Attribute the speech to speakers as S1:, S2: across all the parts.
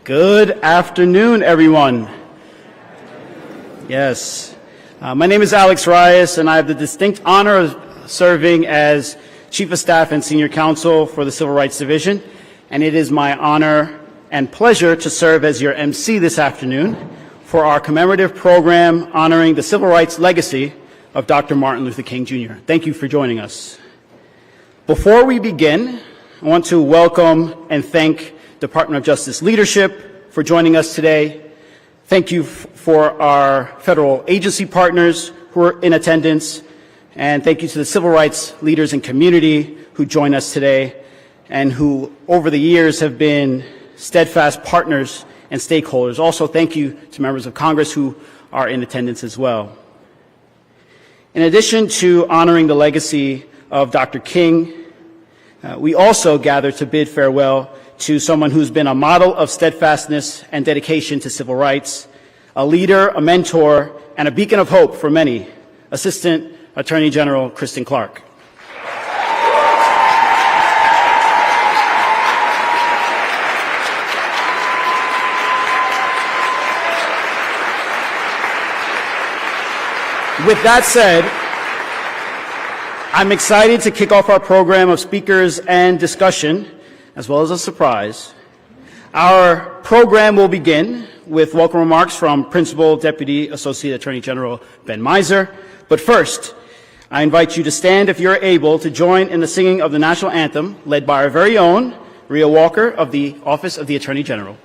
S1: Good afternoon, everyone. Yes, my name is Alex Reyes, and I have the distinct honor of serving as Chief of Staff and Senior Counsel for the Civil Rights Division, and it is my honor and pleasure to serve as your MC this afternoon for our commemorative program honoring the civil rights legacy of Dr. Martin Luther King Jr. Thank you for joining us. Before we begin, I want to welcome and thank Department of Justice leadership for joining us today. Thank you for our federal agency partners who are in attendance, and thank you to the civil rights leaders and community who join us today and who over the years have been steadfast partners and stakeholders. Also, thank you to members of Congress who are in attendance as well. In addition to honoring the legacy of Dr. King, we also gather to bid farewell to someone who's been a model of steadfastness and dedication to civil rights, a leader, a mentor, and a beacon of hope for many, Assistant Attorney General Kristen Clarke. With that said, I'm excited to kick off our program of speakers and discussion, as well as a surprise. Our program will begin with welcome remarks from Principal Deputy Associate Attorney General Ben Miser. But first, I invite you to stand if you're able to join in the singing of the national anthem led by our very own Rhea Walker of the Office of the Attorney General.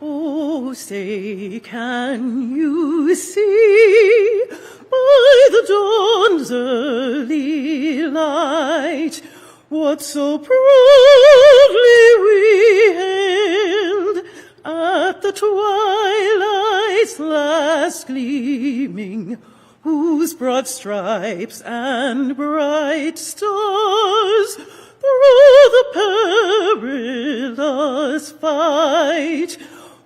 S2: Oh, say, can you see by the dawn's early light what so proudly we hailed at the twilight's last gleaming, whose broad stripes and bright stars through the perilous fight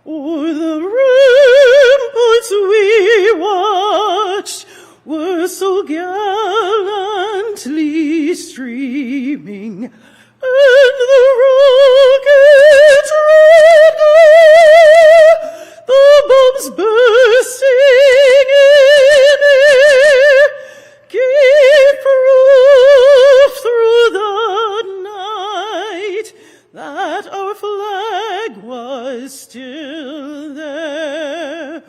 S2: o'er the ramparts we watched were so gallantly streaming, and the rockets red glare, the bombs bursting in air, gave proof through the night that our flag was still there.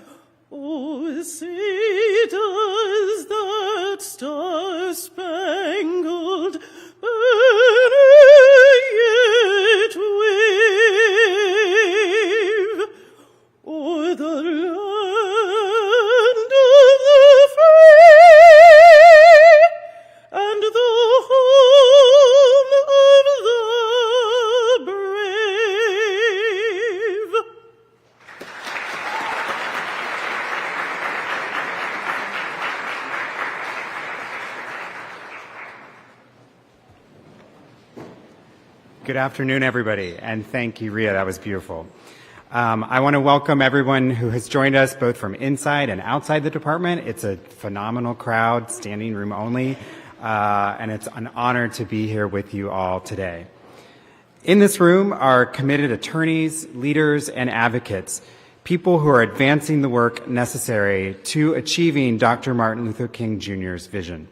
S2: Oh, say does that star-spangled banner yet wave o'er the land of the free and the home of the brave?
S3: Good afternoon, everybody, and thank you, Rhea. That was beautiful. I want to welcome everyone who has joined us both from inside and outside the department. It's a phenomenal crowd, standing room only, and it's an honor to be here with you all today. In this room are committed attorneys, leaders, and advocates, people who are advancing the work necessary to achieving Dr. Martin Luther King Jr.'s vision.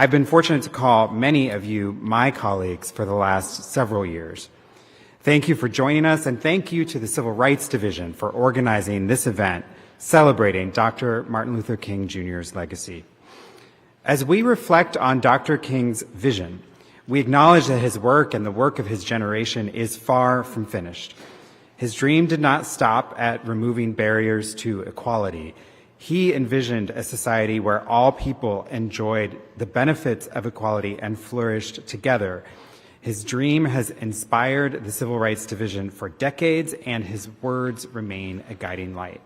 S3: I've been fortunate to call many of you my colleagues for the last several years. Thank you for joining us, and thank you to the Civil Rights Division for organizing this event celebrating Dr. Martin Luther King Jr.'s legacy. As we reflect on Dr. King's vision, we acknowledge that his work and the work of his generation is far from finished. His dream did not stop at removing barriers to equality. He envisioned a society where all people enjoyed the benefits of equality and flourished together. His dream has inspired the Civil Rights Division for decades, and his words remain a guiding light.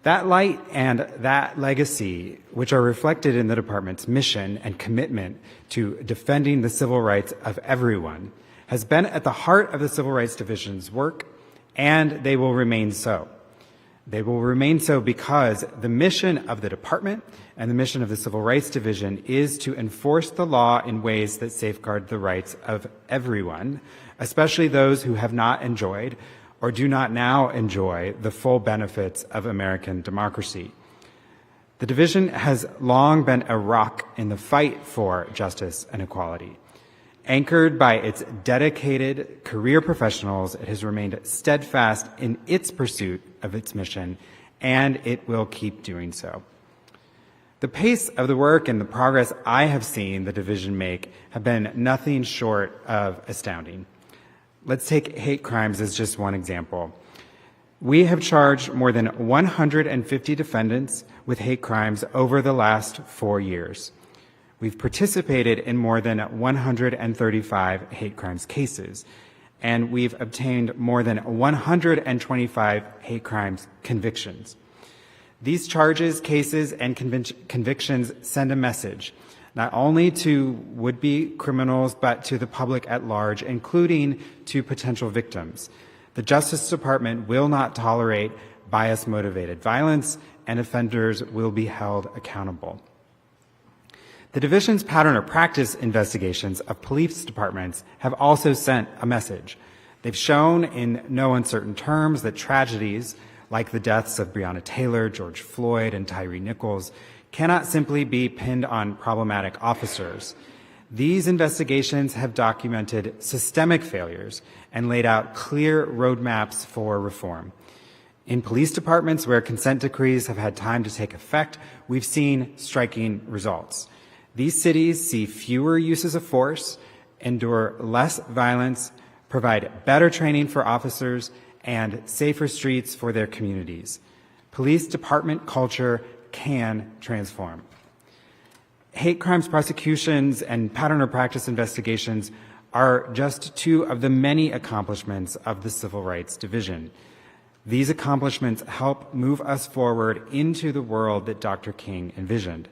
S3: That light and that legacy, which are reflected in the department's mission and commitment to defending the civil rights of everyone, has been at the heart of the Civil Rights Division's work, and they will remain so. They will remain so because the mission of the department and the mission of the Civil Rights Division is to enforce the law in ways that safeguard the rights of everyone, especially those who have not enjoyed or do not now enjoy the full benefits of American democracy. The division has long been a rock in the fight for justice and equality. Anchored by its dedicated career professionals, it has remained steadfast in its pursuit of its mission, and it will keep doing so. The pace of the work and the progress I have seen the division make have been nothing short of astounding. Let's take hate crimes as just one example. We have charged more than 150 defendants with hate crimes over the last 4 years. We've participated in more than 135 hate crimes cases, and we've obtained more than 125 hate crimes convictions. These charges, cases, and convictions send a message, not only to would-be criminals, but to the public at large, including to potential victims. The Justice Department will not tolerate bias-motivated violence, and offenders will be held accountable. The division's pattern or practice investigations of police departments have also sent a message. They've shown in no uncertain terms that tragedies like the deaths of Breonna Taylor, George Floyd, and Tyree Nichols cannot simply be pinned on problematic officers. These investigations have documented systemic failures and laid out clear roadmaps for reform. In police departments where consent decrees have had time to take effect, we've seen striking results. These cities see fewer uses of force, endure less violence, provide better training for officers, and safer streets for their communities. Police department culture can transform. Hate crimes prosecutions and pattern or practice investigations are just two of the many accomplishments of the Civil Rights Division. These accomplishments help move us forward into the world that Dr. King envisioned.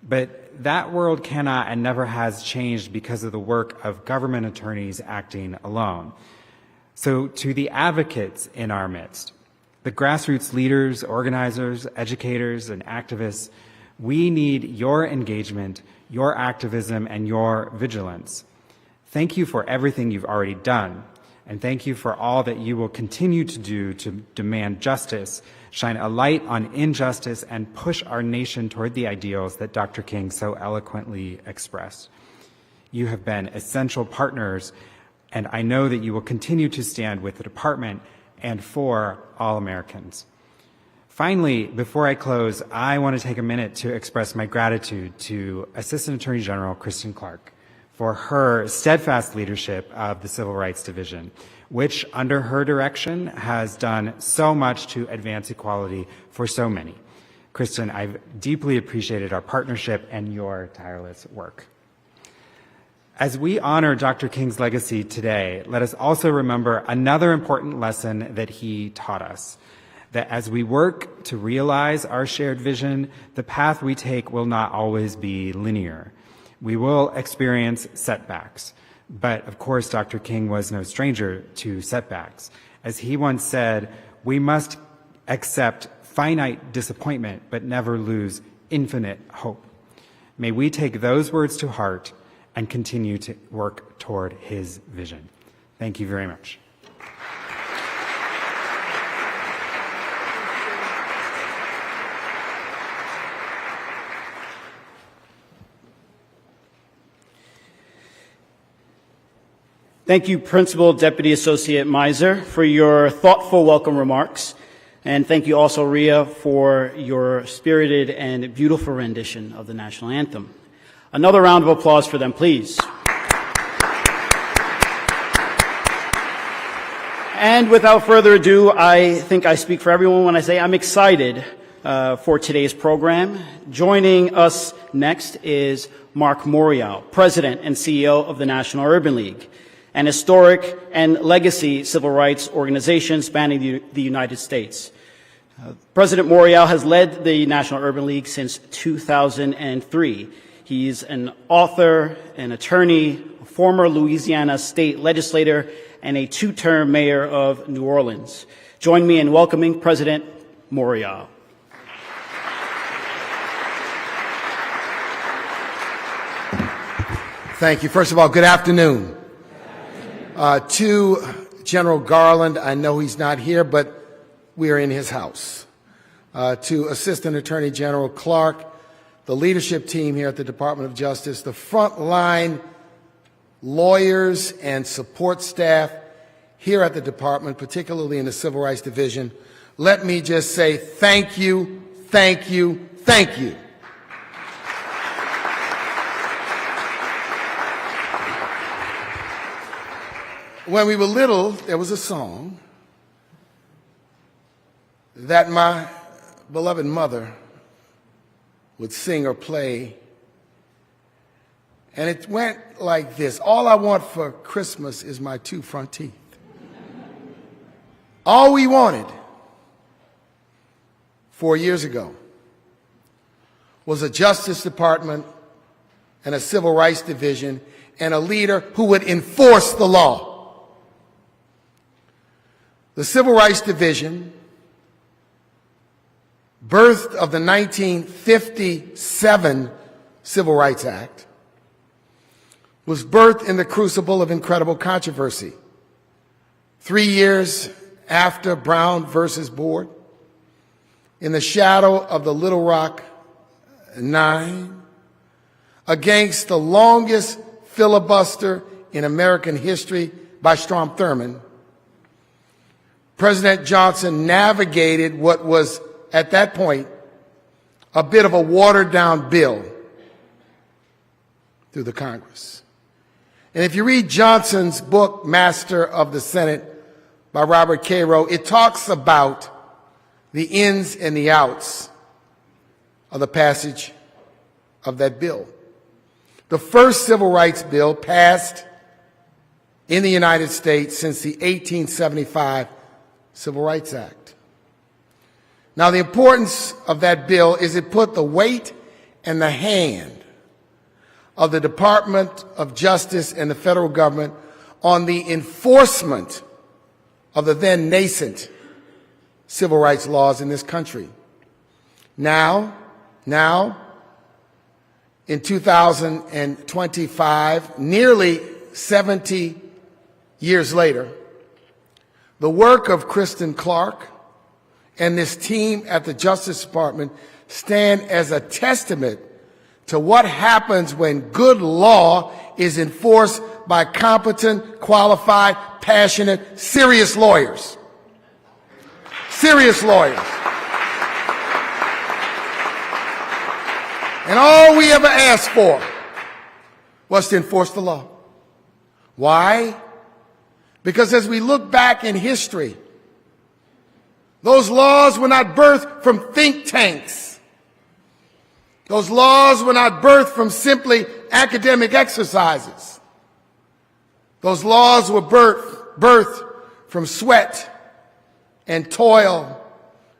S3: But that world cannot and never has changed because of the work of government attorneys acting alone. So to the advocates in our midst, the grassroots leaders, organizers, educators, and activists, we need your engagement, your activism, and your vigilance. Thank you for everything you've already done, and thank you for all that you will continue to do to demand justice, shine a light on injustice, and push our nation toward the ideals that Dr. King so eloquently expressed. You have been essential partners, and I know that you will continue to stand with the department and for all Americans. Finally, before I close, I want to take a minute to express my gratitude to Assistant Attorney General Kristen Clarke for her steadfast leadership of the Civil Rights Division, which under her direction has done so much to advance equality for so many. Kristen, I've deeply appreciated our partnership and your tireless work. As we honor Dr. King's legacy today, let us also remember another important lesson that he taught us, that as we work to realize our shared vision, the path we take will not always be linear. We will experience setbacks. But of course, Dr. King was no stranger to setbacks. As he once said, we must accept finite disappointment, but never lose infinite hope. May we take those words to heart and continue to work toward his vision. Thank you very much.
S1: Thank you, Principal Deputy Associate Miser, for your thoughtful welcome remarks. And thank you also, Rhea, for your spirited and beautiful rendition of the national anthem. Another round of applause for them, please. And without further ado, I think I speak for everyone when I say I'm excited for today's program. Joining us next is Mark Morial, President and CEO of the National Urban League, an historic and legacy civil rights organization spanning the United States. President Morial has led the National Urban League since 2003. He's an author, an attorney, a former Louisiana state legislator, and a two-term mayor of New Orleans. Join me in welcoming President Morial.
S4: Thank you. First of all, good afternoon. To General Garland, I know he's not here, but we are in his house. To Assistant Attorney General Clarke, the leadership team here at the Department of Justice, the frontline lawyers and support staff here at the department, particularly in the Civil Rights Division, let me just say thank you, thank you, thank you. When we were little, there was a song that my beloved mother would sing or play, and it went like this: all I want for Christmas is my 2 front teeth. All we wanted 4 years ago was a Justice Department and a Civil Rights Division and a leader who would enforce the law. The Civil Rights Division, birthed of the 1957 Civil Rights Act, was birthed in the crucible of incredible controversy. 3 years after Brown versus Board, in the shadow of the Little Rock 9, against the longest filibuster in American history by Strom Thurmond, President Johnson navigated what was, at that point, a bit of a watered-down bill through the Congress. And if you read Johnson's book, Master of the Senate, by Robert Caro, it talks about the ins and the outs of the passage of that bill. The first civil rights bill passed in the United States since the 1875 Civil Rights Act. Now, the importance of that bill is it put the weight and the hand of the Department of Justice and the federal government on the enforcement of the then nascent civil rights laws in this country. Now, in 2025, nearly 70 years later, the work of Kristen Clarke and this team at the Justice Department stand as a testament to what happens when good law is enforced by competent, qualified, passionate, serious lawyers. Serious lawyers. And all we ever asked for was to enforce the law. Why? Because as we look back in history, those laws were not birthed from think tanks. Those laws were not birthed from simply academic exercises. Those laws were birthed from sweat and toil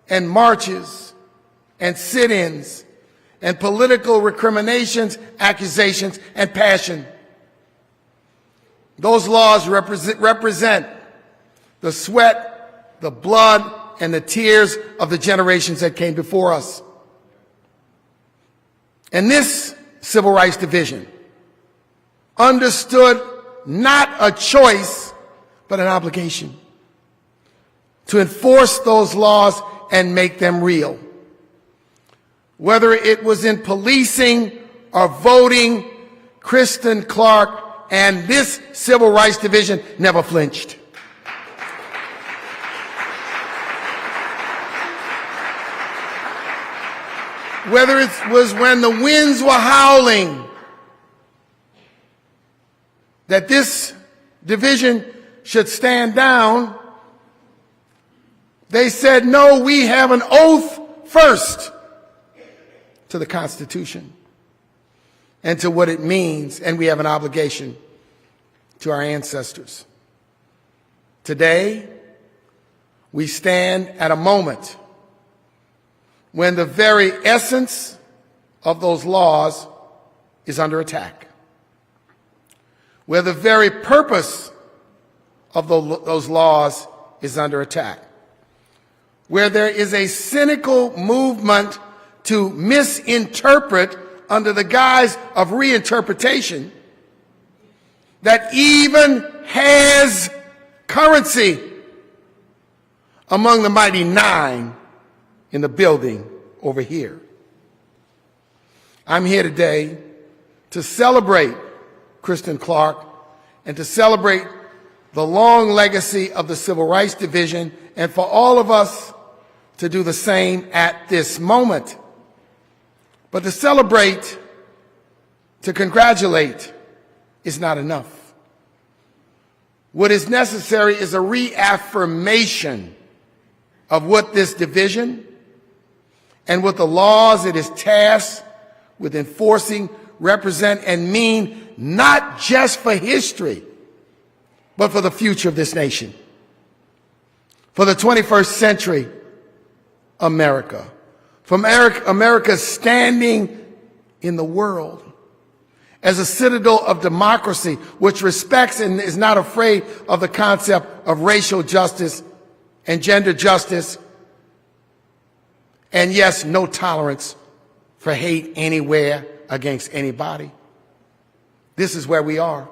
S4: and marches and sit-ins and political recriminations, accusations, and passion. Those laws represent the sweat, the blood, and the tears of the generations that came before us. And this Civil Rights Division understood not a choice, but an obligation to enforce those laws and make them real. Whether it was in policing or voting, Kristen Clarke and this Civil Rights Division never flinched. Whether it was when the winds were howling that this division should stand down, they said, no, we have an oath first to the Constitution and to what it means, and we have an obligation to our ancestors. Today, we stand at a moment when the very essence of those laws is under attack, where the very purpose of those laws is under attack. where there is a cynical movement to misinterpret under the guise of reinterpretation that even has currency among the mighty nine in the building over here. I'm here today to celebrate Kristen Clarke and to celebrate the long legacy of the Civil Rights Division, and for all of us to do the same at this moment. But to celebrate, to congratulate, is not enough. What is necessary is a reaffirmation of what this division and what the laws it is tasked with enforcing represent and mean, not just for history, but for the future of this nation, for the 21st century America, for America standing in the world as a citadel of democracy which respects and is not afraid of the concept of racial justice and gender justice, and yes, no tolerance for hate anywhere against anybody. This is where we are.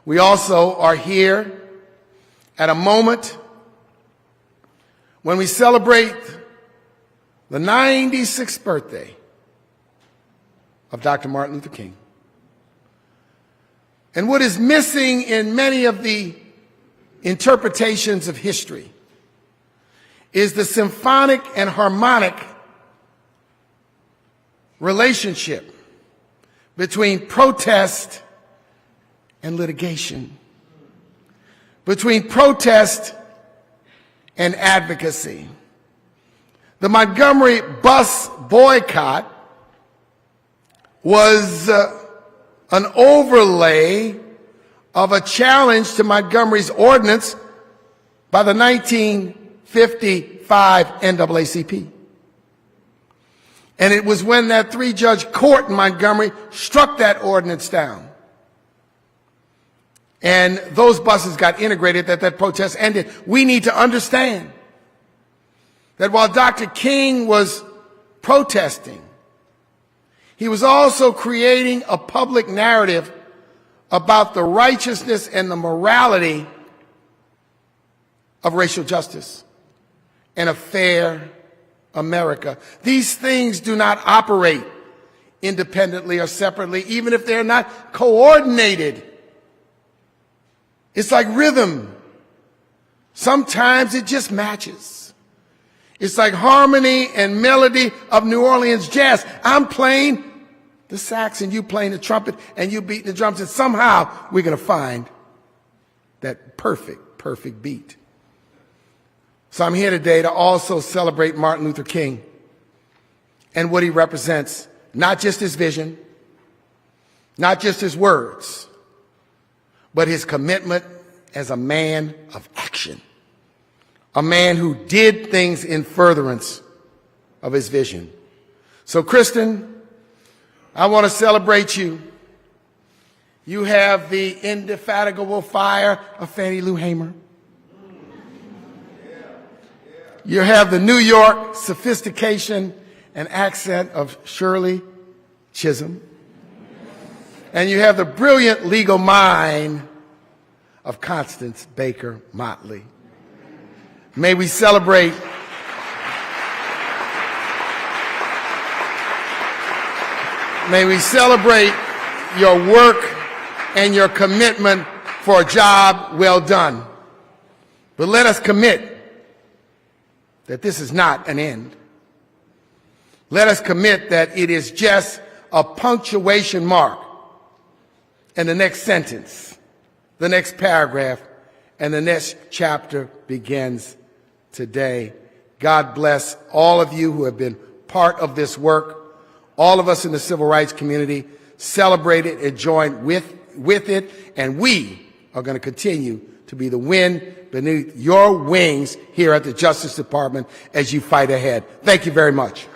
S4: We also are here at a moment when we celebrate the 96th birthday of Dr. Martin Luther King. And what is missing in many of the interpretations of history is the symphonic and harmonic relationship between protest and litigation, between protest and advocacy. The Montgomery bus boycott was an overlay of a challenge to Montgomery's ordinance by the 1955 NAACP. And it was when that three-judge court in Montgomery struck that ordinance down, and those buses got integrated, that protest ended. We need to understand that while Dr. King was protesting, he was also creating a public narrative about the righteousness and the morality of racial justice and a fair America. These things do not operate independently or separately, even if they're not coordinated. It's like rhythm. Sometimes it just matches. It's like harmony and melody of New Orleans jazz. I'm playing the sax and you playing the trumpet and you beating the drums, and somehow we're going to find that perfect beat. So I'm here today to also celebrate Martin Luther King and what he represents, not just his vision, not just his words, but his commitment as a man of action, a man who did things in furtherance of his vision. So, Kristen, I want to celebrate you. You have the indefatigable fire of Fannie Lou Hamer. You have the New York sophistication and accent of Shirley Chisholm. And you have the brilliant legal mind of Constance Baker Motley. May we celebrate your work and your commitment for a job well done. But let us commit that this is not an end. Let us commit that it is just a punctuation mark, and the next sentence, the next paragraph, and the next chapter begins today. God bless all of you who have been part of this work. All of us in the civil rights community celebrate it and join with it, and we are going to continue to be the wind beneath your wings here at the Justice Department as you fight ahead. Thank you very much.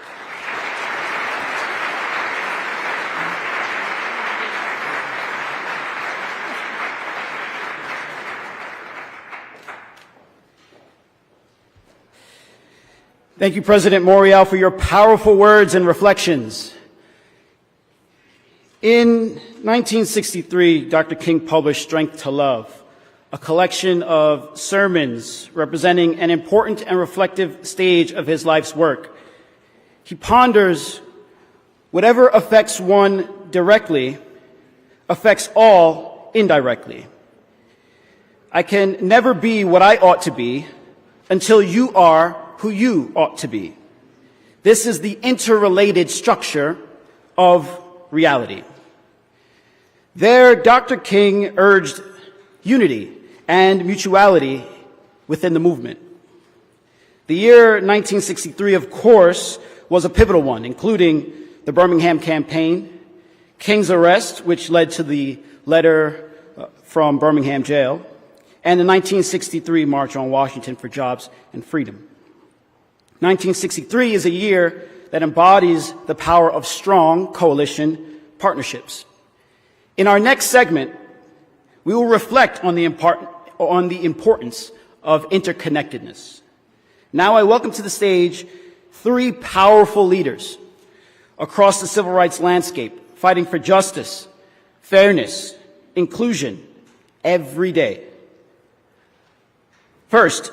S1: Thank you, President Morial, for your powerful words and reflections. In 1963, Dr. King published Strength to Love, a collection of sermons representing an important and reflective stage of his life's work. He ponders whatever affects one directly affects all indirectly. I can never be what I ought to be until you are who you ought to be. This is the interrelated structure of reality. There, Dr. King urged unity and mutuality within the movement. The year 1963, of course, was a pivotal one, including the Birmingham campaign, King's arrest, which led to the letter from Birmingham jail, and the 1963 March on Washington for Jobs and Freedom. 1963 is a year that embodies the power of strong coalition partnerships. In our next segment, we will reflect on the importance of interconnectedness. Now I welcome to the stage three powerful leaders across the civil rights landscape, fighting for justice, fairness, inclusion every day. First,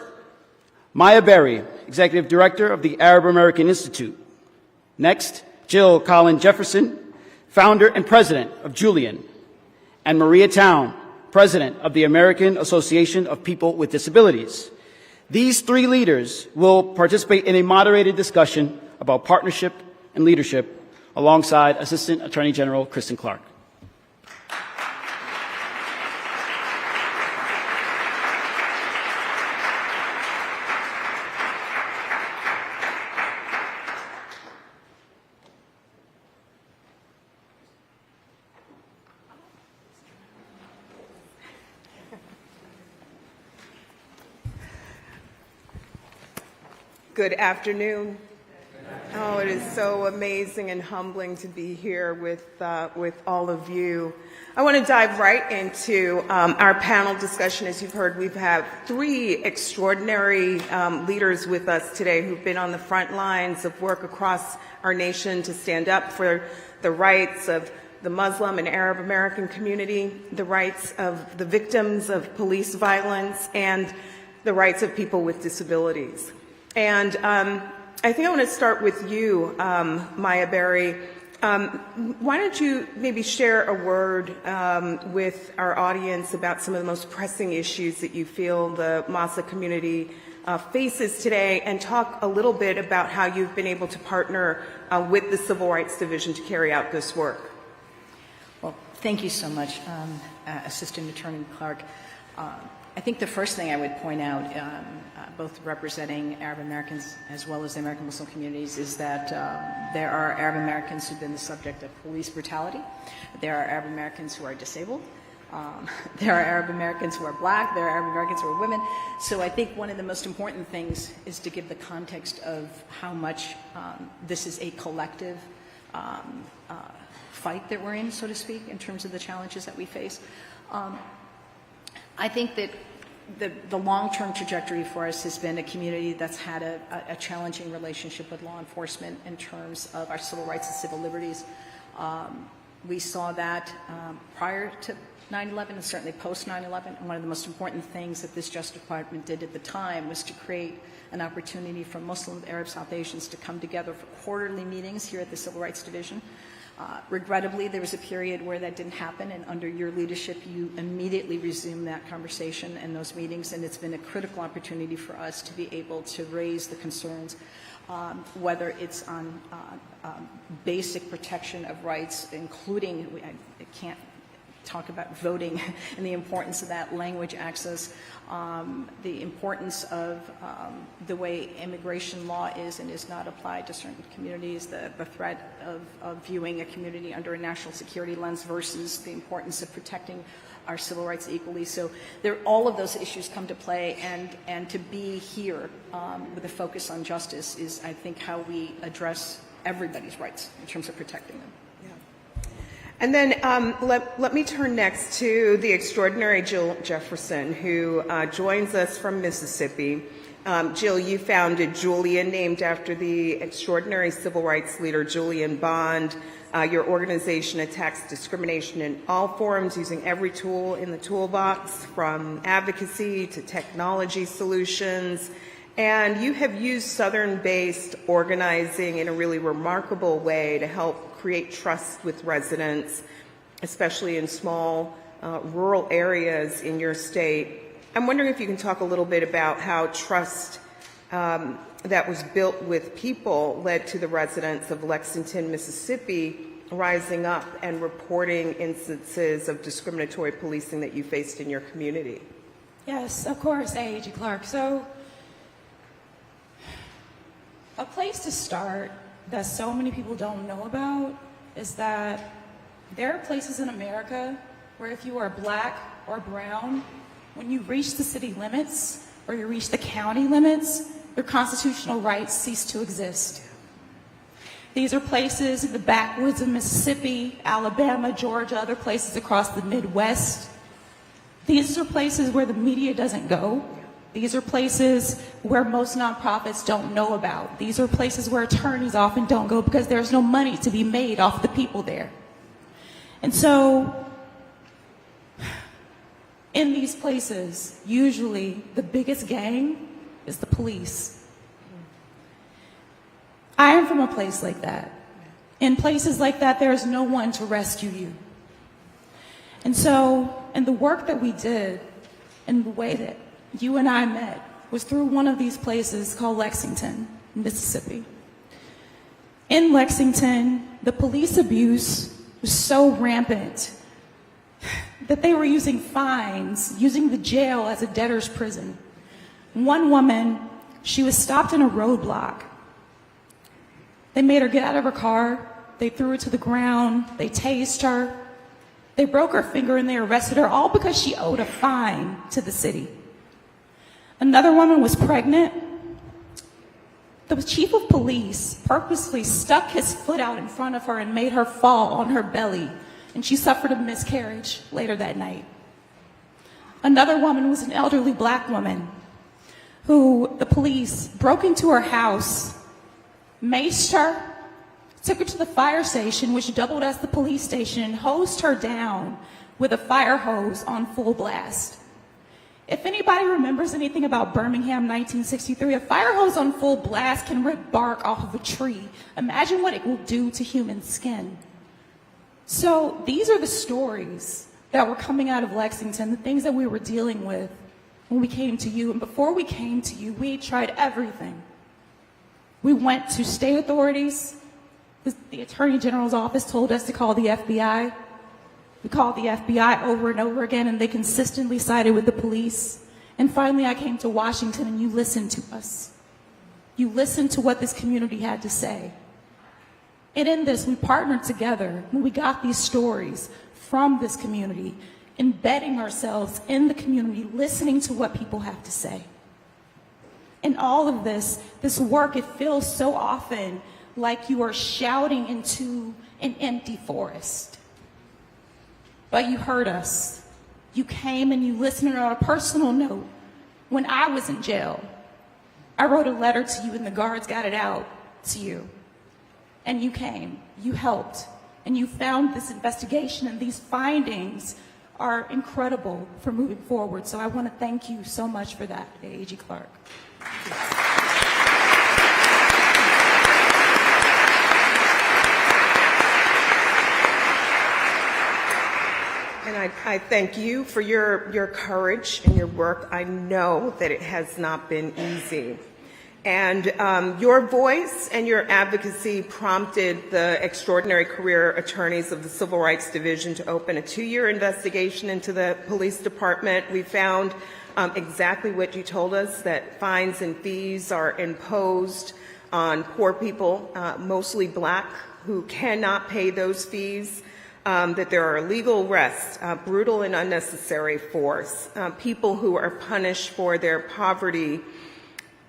S1: Maya Berry, Executive Director of the Arab American Institute. Next, Jill Collin Jefferson, Founder and President of Julian. And Maria Town, President of the American Association of People with Disabilities. These three leaders will participate in a moderated discussion about partnership and leadership alongside Assistant Attorney General Kristen Clarke.
S5: Good afternoon. Oh, it is so amazing and humbling to be here with all of you. I want to dive right into our panel discussion. As you've heard, we have three extraordinary leaders with us today who've been on the front lines of work across our nation to stand up for the rights of the Muslim and Arab American community, the rights of the victims of police violence, and the rights of people with disabilities. And I think I want to start with you, Maya Berry. Why don't you maybe share a word with our audience about some of the most pressing issues that you feel the MASA community faces today, and talk a little bit about how you've been able to partner with the Civil Rights Division to carry out this work.
S6: Well, thank you so much, Assistant Attorney Clarke. I think the first thing I would point out, both representing Arab Americans as well as the American Muslim communities, is that there are Arab Americans who've been the subject of police brutality. There are Arab Americans who are disabled. There are Arab Americans who are black. There are Arab Americans who are women. So I think one of the most important things is to give the context of how much this is a collective fight that we're in, so to speak, in terms of the challenges that we face. I think that the long-term trajectory for us has been a community that's had a challenging relationship with law enforcement in terms of our civil rights and civil liberties. We saw that prior to 9/11 and certainly post 9/11. And one of the most important things that this Justice Department did at the time was to create an opportunity for Muslim, Arab, South Asians to come together for quarterly meetings here at the Civil Rights Division. Regrettably, there was a period where that didn't happen, and under your leadership, you immediately resumed that conversation and those meetings, and it's been a critical opportunity for us to be able to raise the concerns, whether it's on basic protection of rights, including, I can't talk about voting and the importance of that, language access, the importance of the way immigration law is and is not applied to certain communities, the threat of viewing a community under a national security lens versus the importance of protecting our civil rights equally. So all of those issues come to play, and to be here with a focus on justice is, I think, how we address everybody's rights in terms of protecting them.
S5: And then let me turn next to the extraordinary Jill Jefferson, who joins us from Mississippi. Jill, you founded Julian, named after the extraordinary civil rights leader Julian Bond. Your organization attacks discrimination in all forms, using every tool in the toolbox, from advocacy to technology solutions. And you have used Southern-based organizing in a really remarkable way to help create trust with residents, especially in small rural areas in your state. I'm wondering if you can talk a little bit about how trust that was built with people led to the residents of Lexington, Mississippi, rising up and reporting instances of discriminatory policing that you faced in your community.
S7: Yes, of course, AG Clarke. So, a place to start that so many people don't know about is that there are places in America where if you are black or brown, when you reach the city limits or you reach the county limits, your constitutional rights cease to exist. These are places in the backwoods of Mississippi, Alabama, Georgia, other places across the Midwest. These are places where the media doesn't go. These are places where most nonprofits don't know about. These are places where attorneys often don't go because there's no money to be made off the people there. And so, in these places, usually the biggest gang is the police. I am from a place like that. In places like that, there is no one to rescue you. And so, and the work that we did and the way that you and I met was through one of these places called Lexington, Mississippi. In Lexington, the police abuse was so rampant that they were using fines, using the jail as a debtor's prison. One woman, she was stopped in a roadblock. They made her get out of her car, they threw her to the ground, they tased her, they broke her finger and they arrested her, all because she owed a fine to the city. Another woman was pregnant. The chief of police purposely stuck his foot out in front of her and made her fall on her belly, and she suffered a miscarriage later that night. Another woman was an elderly black woman who the police broke into her house, maced her, took her to the fire station, which doubled as the police station, and hosed her down with a fire hose on full blast. If anybody remembers anything about Birmingham 1963, a fire hose on full blast can rip bark off of a tree. Imagine what it will do to human skin. So these are the stories that were coming out of Lexington, the things that we were dealing with when we came to you. And before we came to you, we tried everything. We went to state authorities. The Attorney General's office told us to call the FBI. We called the FBI over and over again, and they consistently sided with the police. And finally, I came to Washington, and you listened to us. You listened to what this community had to say. And in this, we partnered together when we got these stories from this community, embedding ourselves in the community, listening to what people have to say. In all of this work, it feels so often like you are shouting into an empty forest. But you heard us. You came and you listened. On a personal note, when I was in jail, I wrote a letter to you and the guards got it out to you. And you came, you helped, and you found this investigation, and these findings are incredible for moving forward. So I want to thank you so much for that, AG Clarke.
S5: And I thank you for your courage and your work. I know that it has not been easy. And your voice and your advocacy prompted the extraordinary career attorneys of the Civil Rights Division to open a 2-year investigation into the police department. We found exactly what you told us, that fines and fees are imposed on poor people, mostly black, who cannot pay those fees, that there are illegal arrests, brutal and unnecessary force, people who are punished for their poverty.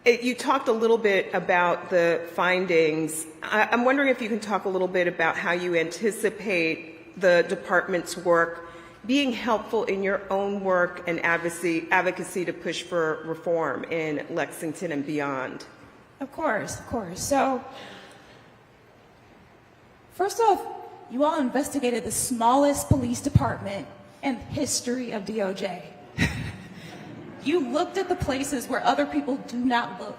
S5: You talked a little bit about the findings. I'm wondering if you can talk a little bit about how you anticipate the department's work being helpful in your own work and advocacy to push for reform in Lexington and beyond?
S7: Of course, of course. So, first off, you all investigated the smallest police department in the history of DOJ. You looked at the places where other people do not look.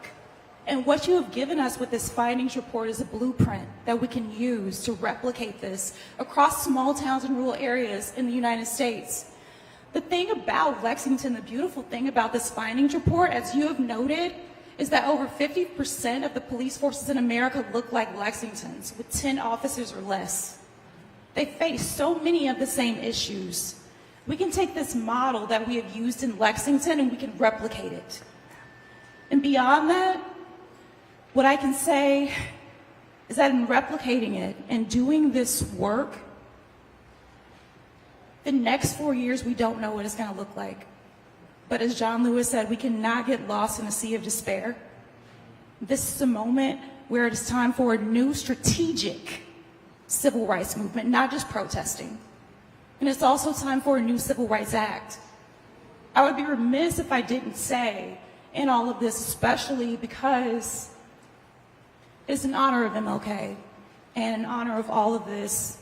S7: And what you have given us with this findings report is a blueprint that we can use to replicate this across small towns and rural areas in the United States. The thing about Lexington, the beautiful thing about this findings report, as you have noted, is that over 50% of the police forces in America look like Lexington's, with 10 officers or less. They face so many of the same issues. We can take this model that we have used in Lexington and we can replicate it. And beyond that, what I can say is that in replicating it and doing this work, the next 4 years we don't know what it's going to look like. But as John Lewis said, we cannot get lost in a sea of despair. This is a moment where it is time for a new strategic civil rights movement, not just protesting. And it's also time for a new Civil Rights Act. I would be remiss if I didn't say in all of this, especially because it's in honor of MLK and in honor of all of this,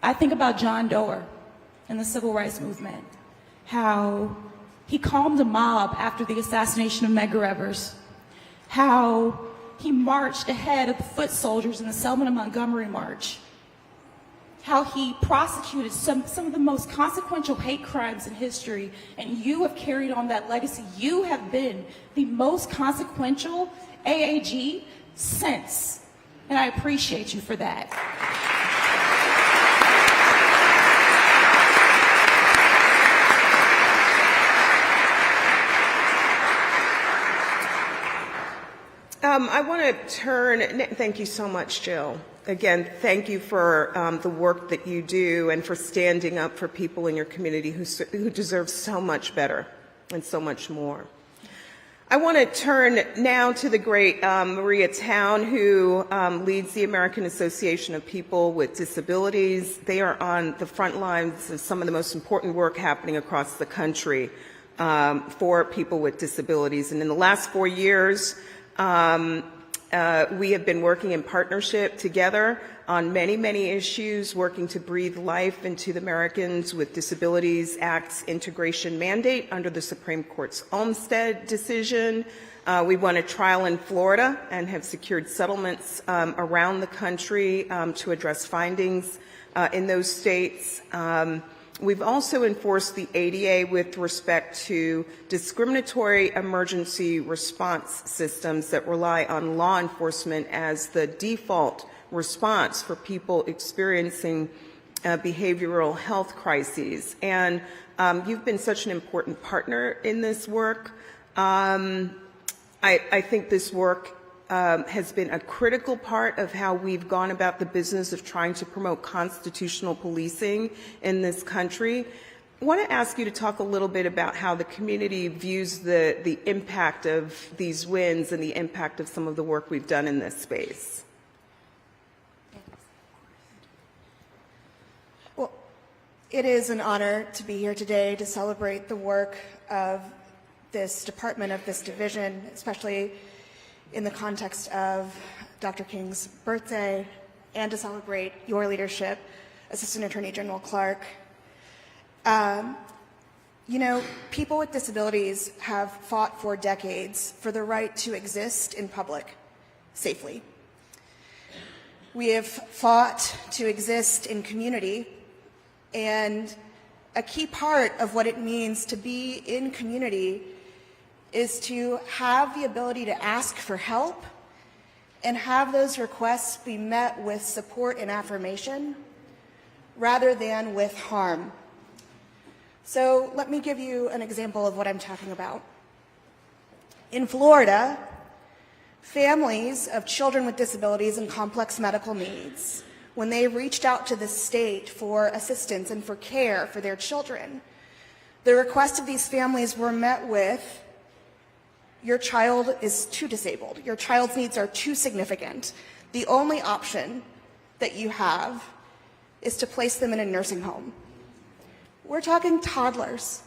S7: I think about John Doe and the Civil Rights Movement, how he calmed a mob after the assassination of Medgar Evers, how he marched ahead of the foot soldiers in the Selma to Montgomery March, how he prosecuted some of the most consequential hate crimes in history, and you have carried on that legacy. You have been the most consequential AAG since, and I appreciate you for that.
S5: I want to turn, thank you so much, Jill. Again, thank you for the work that you do and for standing up for people in your community who deserve so much better and so much more. I want to turn now to the great Maria Town, who leads the American Association of People with Disabilities. They are on the front lines of some of the most important work happening across the country for people with disabilities. And in the last 4 years, we have been working in partnership together on many, many issues, working to breathe life into the Americans with Disabilities Act's integration mandate under the Supreme Court's Olmstead decision. We won a trial in Florida and have secured settlements around the country to address findings in those states. We've also enforced the ADA with respect to discriminatory emergency response systems that rely on law enforcement as the default response for people experiencing behavioral health crises. And you've been such an important partner in this work. I think this work has been a critical part of how we've gone about the business of trying to promote constitutional policing in this country. I want to ask you to talk a little bit about how the community views the impact of these wins and the impact of some of the work we've done in this space.
S8: Well, it is an honor to be here today to celebrate the work of this department, of this division, especially in the context of Dr. King's birthday, and to celebrate your leadership, Assistant Attorney General Clarke. You know, people with disabilities have fought for decades for the right to exist in public safely. We have fought to exist in community, and a key part of what it means to be in community is to have the ability to ask for help and have those requests be met with support and affirmation rather than with harm. So let me give you an example of what I'm talking about. In Florida, families of children with disabilities and complex medical needs, when they reached out to the state for assistance and for care for their children, the requests of these families were met with, your child is too disabled. Your child's needs are too significant. The only option that you have is to place them in a nursing home. We're talking toddlers.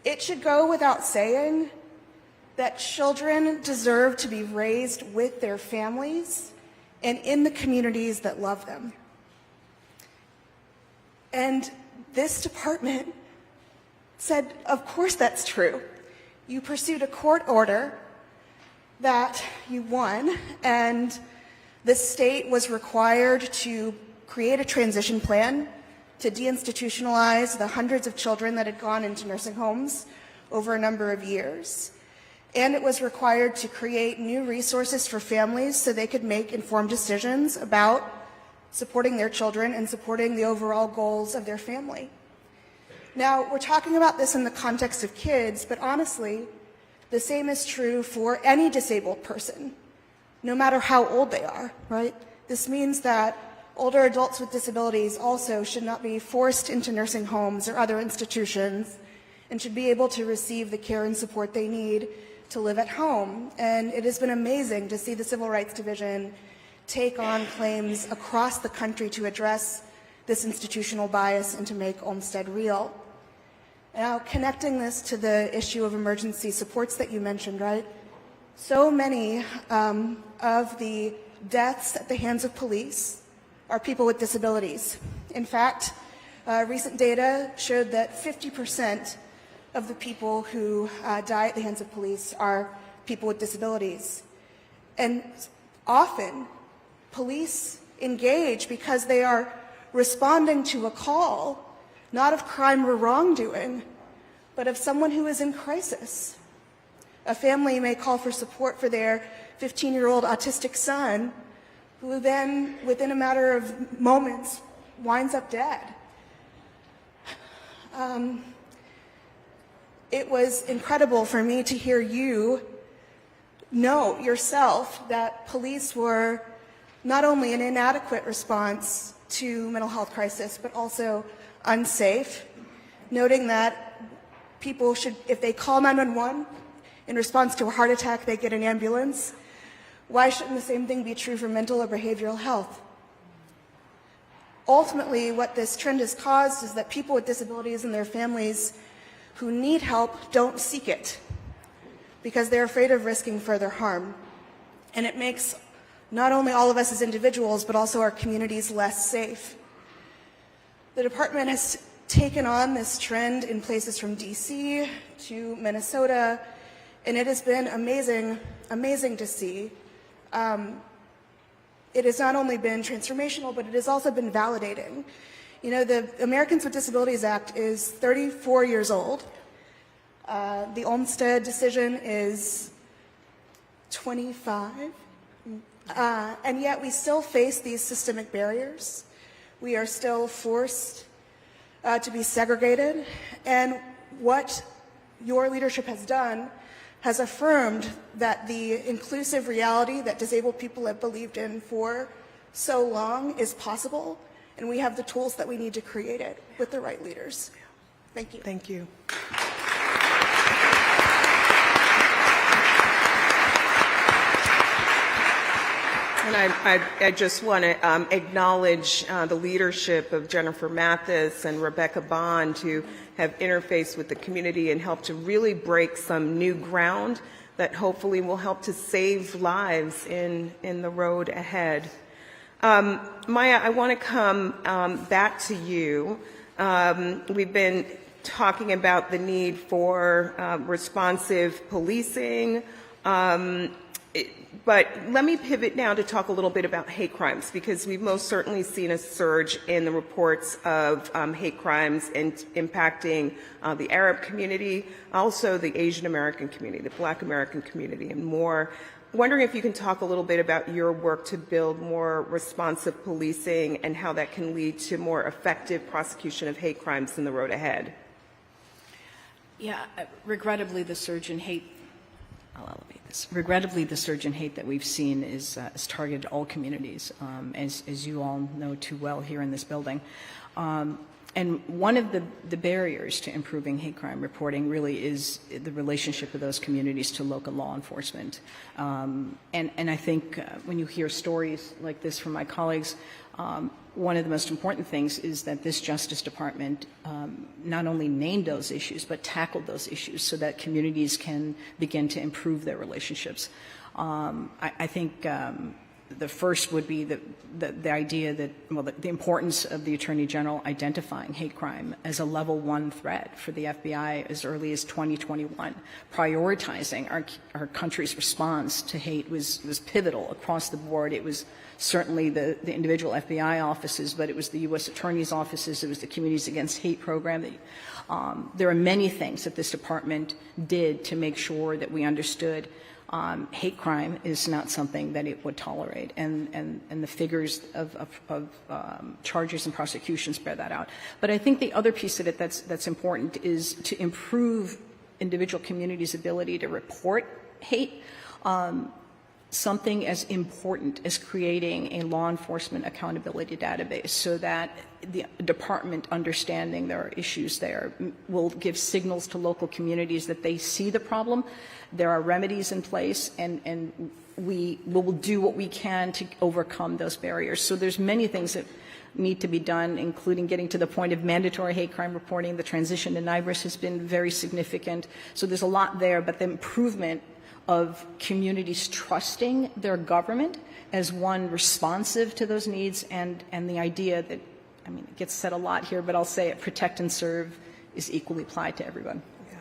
S8: It should go without saying that children deserve to be raised with their families and in the communities that love them. And this department said, of course that's true. You pursued a court order that you won, and the state was required to create a transition plan to deinstitutionalize the hundreds of children that had gone into nursing homes over a number of years. And it was required to create new resources for families so they could make informed decisions about supporting their children and supporting the overall goals of their family. Now, we're talking about this in the context of kids, but honestly, the same is true for any disabled person, no matter how old they are, right? This means that older adults with disabilities also should not be forced into nursing homes or other institutions and should be able to receive the care and support they need to live at home. And it has been amazing to see the Civil Rights Division take on claims across the country to address this institutional bias and to make Olmsted real. Now, connecting this to the issue of emergency supports that you mentioned, right? So many of the deaths at the hands of police are people with disabilities. In fact, recent data showed that 50% of the people who die at the hands of police are people with disabilities. And often, police engage because they are responding to a call, not of crime or wrongdoing, but of someone who is in crisis. A family may call for support for their 15-year-old autistic son, who then, within a matter of moments, winds up dead. It was incredible for me to hear you know yourself that police were not only an inadequate response to mental health crisis, but also unsafe, noting that people should, if they call 911 in response to a heart attack, they get an ambulance. Why shouldn't the same thing be true for mental or behavioral health? Ultimately, what this trend has caused is that people with disabilities and their families who need help don't seek it because they're afraid of risking further harm. And it makes not only all of us as individuals, but also our communities less safe. The department has taken on this trend in places from DC to Minnesota, and it has been amazing to see. It has not only been transformational, but it has also been validating. You know, the Americans with Disabilities Act is 34 years old. The Olmsted decision is 25. And yet we still face these systemic barriers. We are still forced to be segregated. And what your leadership has done has affirmed that the inclusive reality that disabled people have believed in for so long is possible, and we have the tools that we need to create it with the right leaders. Thank you.
S5: Thank you. And I just want to acknowledge the leadership of Jennifer Mathis and Rebecca Bond, who have interfaced with the community and helped to really break some new ground that hopefully will help to save lives in the road ahead. Maya, I want to come back to you. We've been talking about the need for responsive policing, but let me pivot now to talk a little bit about hate crimes, because we've most certainly seen a surge in the reports of hate crimes and impacting the Arab community, also the Asian American community, the Black American community, and more. Wondering if you can talk a little bit about your work to build more responsive policing and how that can lead to more effective prosecution of hate crimes in the road ahead.
S6: Yeah, regrettably, the surge in hate. I'll elevate this. Regrettably, the surge in hate that we've seen is targeted all communities, as you all know too well here in this building. And one of the barriers to improving hate crime reporting really is the relationship of those communities to local law enforcement. And I think when you hear stories like this from my colleagues, One of the most important things is that this Justice Department not only named those issues, but tackled those issues so that communities can begin to improve their relationships. I think the first would be the idea that, well, the importance of the Attorney General identifying hate crime as a level 1 threat for the FBI as early as 2021. Prioritizing our country's response to hate was pivotal across the board. It was certainly the individual FBI offices, but it was the U.S. Attorney's offices, it was the Communities Against Hate program. There are many things that this department did to make sure that we understood hate crime is not something that it would tolerate, and the figures of charges and prosecutions bear that out. But I think the other piece of it that's important is to improve individual communities' ability to report hate. Something as important as creating a law enforcement accountability database so that the department understanding there are issues there will give signals to local communities that they see the problem, there are remedies in place, and we will do what we can to overcome those barriers. So there's many things that need to be done, including getting to the point of mandatory hate crime reporting. The transition to NIBRS has been very significant. So there's a lot there, but the improvement of communities trusting their government as one responsive to those needs, and the idea that, I mean, it gets said a lot here, but I'll say it, protect and serve is equally applied to everyone.
S5: Yeah.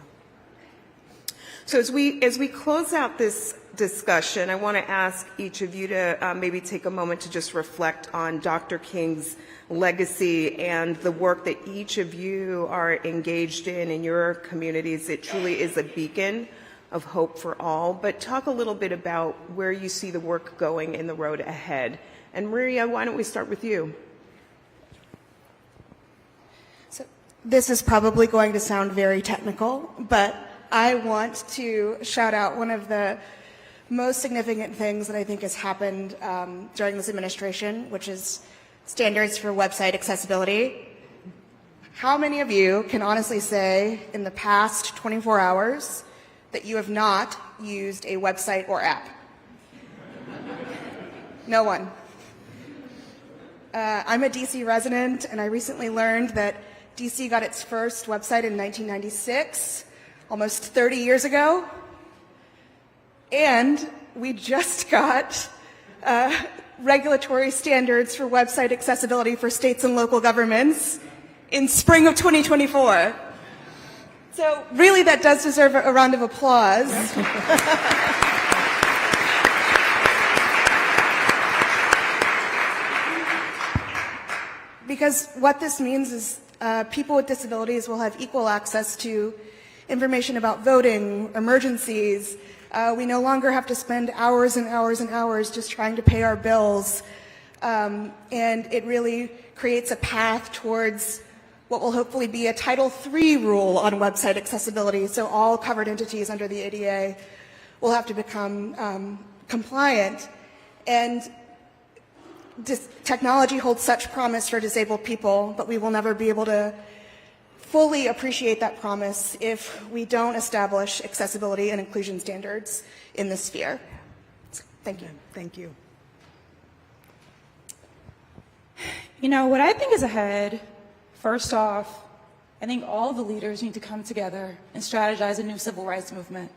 S5: So as we close out this discussion, I want to ask each of you to maybe take a moment to just reflect on Dr. King's legacy and the work that each of you are engaged in your communities. It truly is a beacon of hope for all, but talk a little bit about where you see the work going in the road ahead. And Maria, why don't we start with you?
S8: So this is probably going to sound very technical, but I want to shout out one of the most significant things that I think has happened during this administration, which is standards for website accessibility. How many of you can honestly say in the past 24 hours that you have not used a website or app? No one. I'm a DC resident, and I recently learned that DC got its first website in 1996, almost 30 years ago. And we just got regulatory standards for website accessibility for states and local governments in spring of 2024. So really, that does deserve a round of applause. Because what this means is people with disabilities will have equal access to information about voting, emergencies. We no longer have to spend hours and hours and hours just trying to pay our bills. And it really creates a path towards what will hopefully be a Title III rule on website accessibility. So all covered entities under the ADA will have to become compliant. And technology holds such promise for disabled people, but we will never be able to fully appreciate that promise if we don't establish accessibility and inclusion standards in this sphere. Thank you.
S5: Thank you.
S7: You know, what I think is ahead, first off, I think all the leaders need to come together and strategize a new civil rights movement.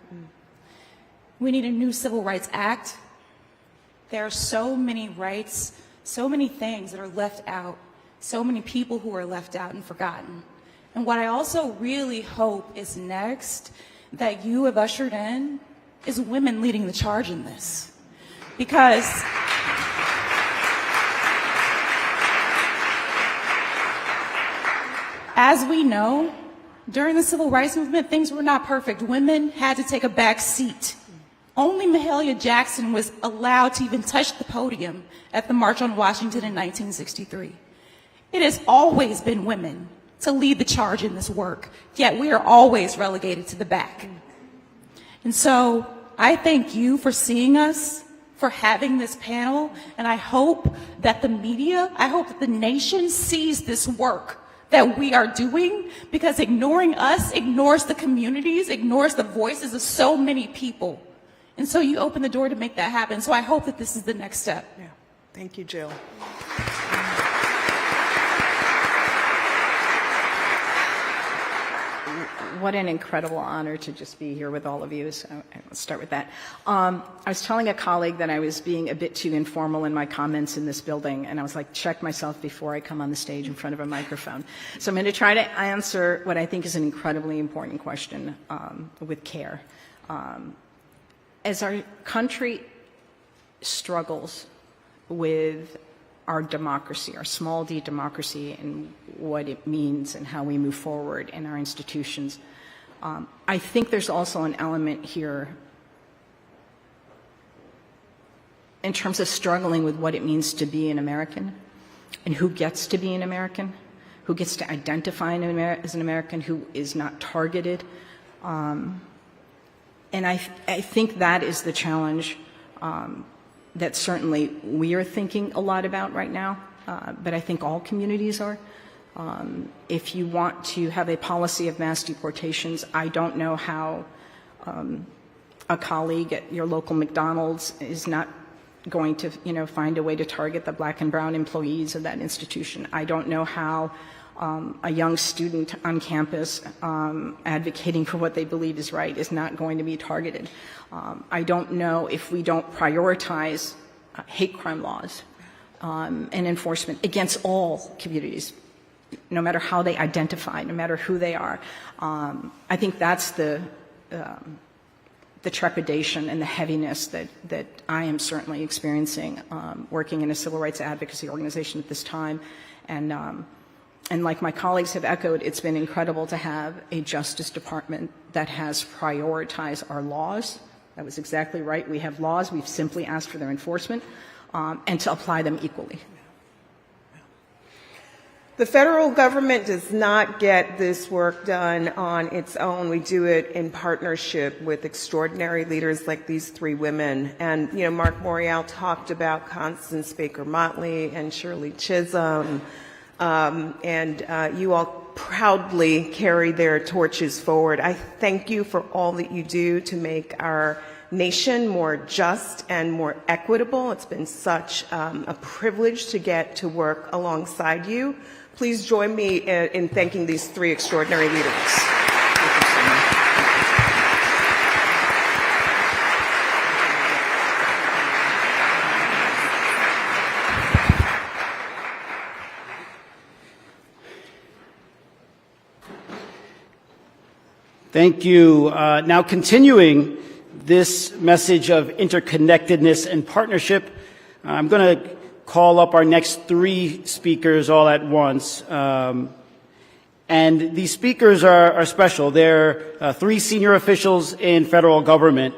S7: We need a new Civil Rights Act. There are so many rights, so many things that are left out, so many people who are left out and forgotten. And what I also really hope is next that you have ushered in is women leading the charge in this. Because as we know, during the civil rights movement, things were not perfect. Women had to take a back seat. Only Mahalia Jackson was allowed to even touch the podium at the March on Washington in 1963. It has always been women to lead the charge in this work, yet we are always relegated to the back. And so I thank you for seeing us, for having this panel, and I hope that the media, I hope that the nation sees this work that we are doing, because ignoring us ignores the communities, ignores the voices of so many people. And so you open the door to make that happen. So I hope that this is the next step.
S5: Yeah. Thank you, Jill.
S6: what an incredible honor to just be here with all of you. So let's start with that. I was telling a colleague that I was being a bit too informal in my comments in this building, and I was like, check myself before I come on the stage in front of a microphone. So I'm going to try to answer what I think is an incredibly important question with care. As our country struggles with our democracy, our small d democracy, and what it means and how we move forward in our institutions, I think there's also an element here in terms of struggling with what it means to be an American and who gets to be an American, who gets to identify as an American, who is not targeted. And I think that is the challenge that certainly we are thinking a lot about right now, but I think all communities are. If you want to have a policy of mass deportations, I don't know how a colleague at your local McDonald's is not going to, find a way to target the black and brown employees of that institution. I don't know how a young student on campus advocating for what they believe is right is not going to be targeted. I don't know if we don't prioritize hate crime laws and enforcement against all communities, no matter how they identify, no matter who they are. I think that's the trepidation and the heaviness that I am certainly experiencing working in a civil rights advocacy organization at this time. And like my colleagues have echoed, it's been incredible to have a Justice Department that has prioritized our laws. That was exactly right. We have laws. We've simply asked for their enforcement and to apply them equally.
S5: The federal government does not get this work done on its own. We do it in partnership with extraordinary leaders like these three women. And, Mark Morial talked about Constance Baker Motley and Shirley Chisholm. You all proudly carry their torches forward. I thank you for all that you do to make our nation more just and more equitable. It's been such a privilege to get to work alongside you. Please join me in thanking these three extraordinary leaders. Thank you so much.
S1: Thank you. Now continuing this message of interconnectedness and partnership, I'm going to call up our next three speakers all at once. And these speakers are special. They're three senior officials in federal government.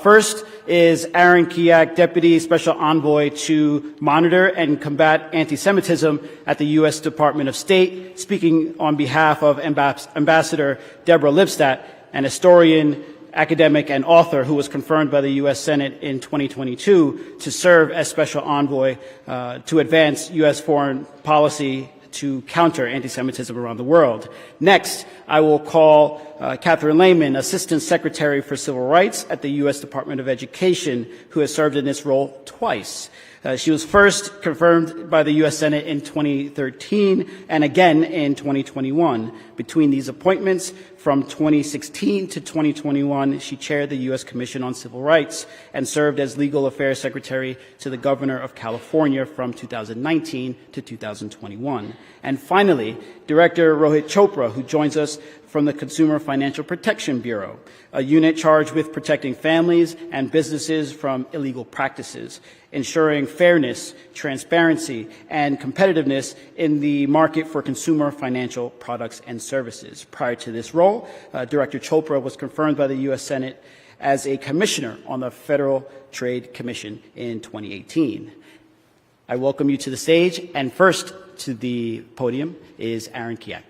S1: First is Aaron Kiak, Deputy Special Envoy to monitor and combat anti-Semitism at the U.S. Department of State, speaking on behalf of Ambassador Deborah Lipstadt, an historian, academic, and author who was confirmed by the U.S. Senate in 2022 to serve as Special Envoy to advance U.S. foreign policy to counter anti-Semitism around the world. Next, I will call Catherine Lehman, Assistant Secretary for Civil Rights at the U.S. Department of Education, who has served in this role twice. She was first confirmed by the U.S. Senate in 2013 and again in 2021. Between these appointments, from 2016 to 2021, she chaired the U.S. Commission on Civil Rights and served as Legal Affairs Secretary to the Governor of California from 2019 to 2021. And finally, Director Rohit Chopra, who joins us from the Consumer Financial Protection Bureau, a unit charged with protecting families and businesses from illegal practices, ensuring fairness, transparency, and competitiveness in the market for consumer financial products and services. Prior to this role, Director Chopra was confirmed by the U.S. Senate as a commissioner on the Federal Trade Commission in 2018. I welcome you to the stage, and first to the podium is Aaron Kiak.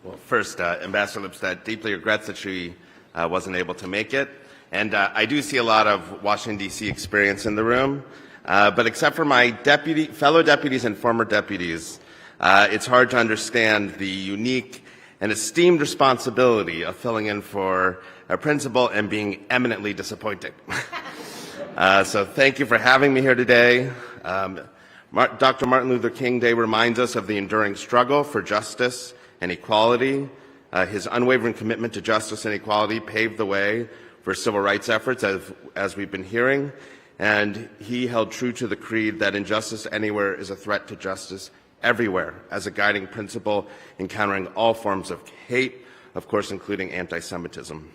S9: Well, first, Ambassador Lipstadt deeply regrets that she wasn't able to make it. And I do see a lot of Washington, D.C. experience in the room. But except for my fellow deputies and former deputies, it's hard to understand the unique and esteemed responsibility of filling in for a principal and being eminently disappointing. So thank you for having me here today. Dr. Martin Luther King Day reminds us of the enduring struggle for justice and equality. His unwavering commitment to justice and equality paved the way for civil rights efforts, as we've been hearing, and he held true to the creed that injustice anywhere is a threat to justice everywhere, as a guiding principle in countering all forms of hate, of course, including anti-Semitism.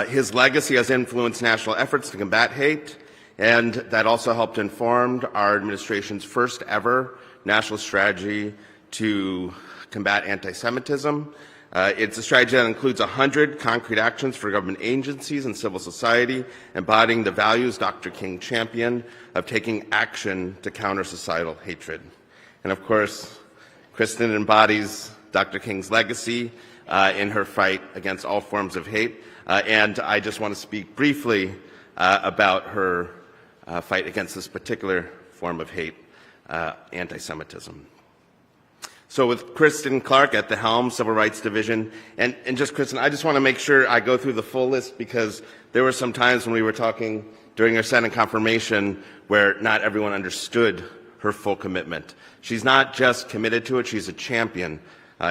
S9: His legacy has influenced national efforts to combat hate, and that also helped inform our administration's first ever national strategy to combat anti-Semitism. It's a strategy that includes 100 concrete actions for government agencies and civil society, embodying the values Dr. King championed of taking action to counter societal hatred. And of course, Kristen embodies Dr. King's legacy in her fight against all forms of hate. And I just want to speak briefly about her fight against this particular form of hate, anti-Semitism. So with Kristen Clarke at the helm, Civil Rights Division, and just Kristen, I just want to make sure I go through the full list because there were some times when we were talking during her Senate confirmation where not everyone understood her full commitment. She's not just committed to it, she's a champion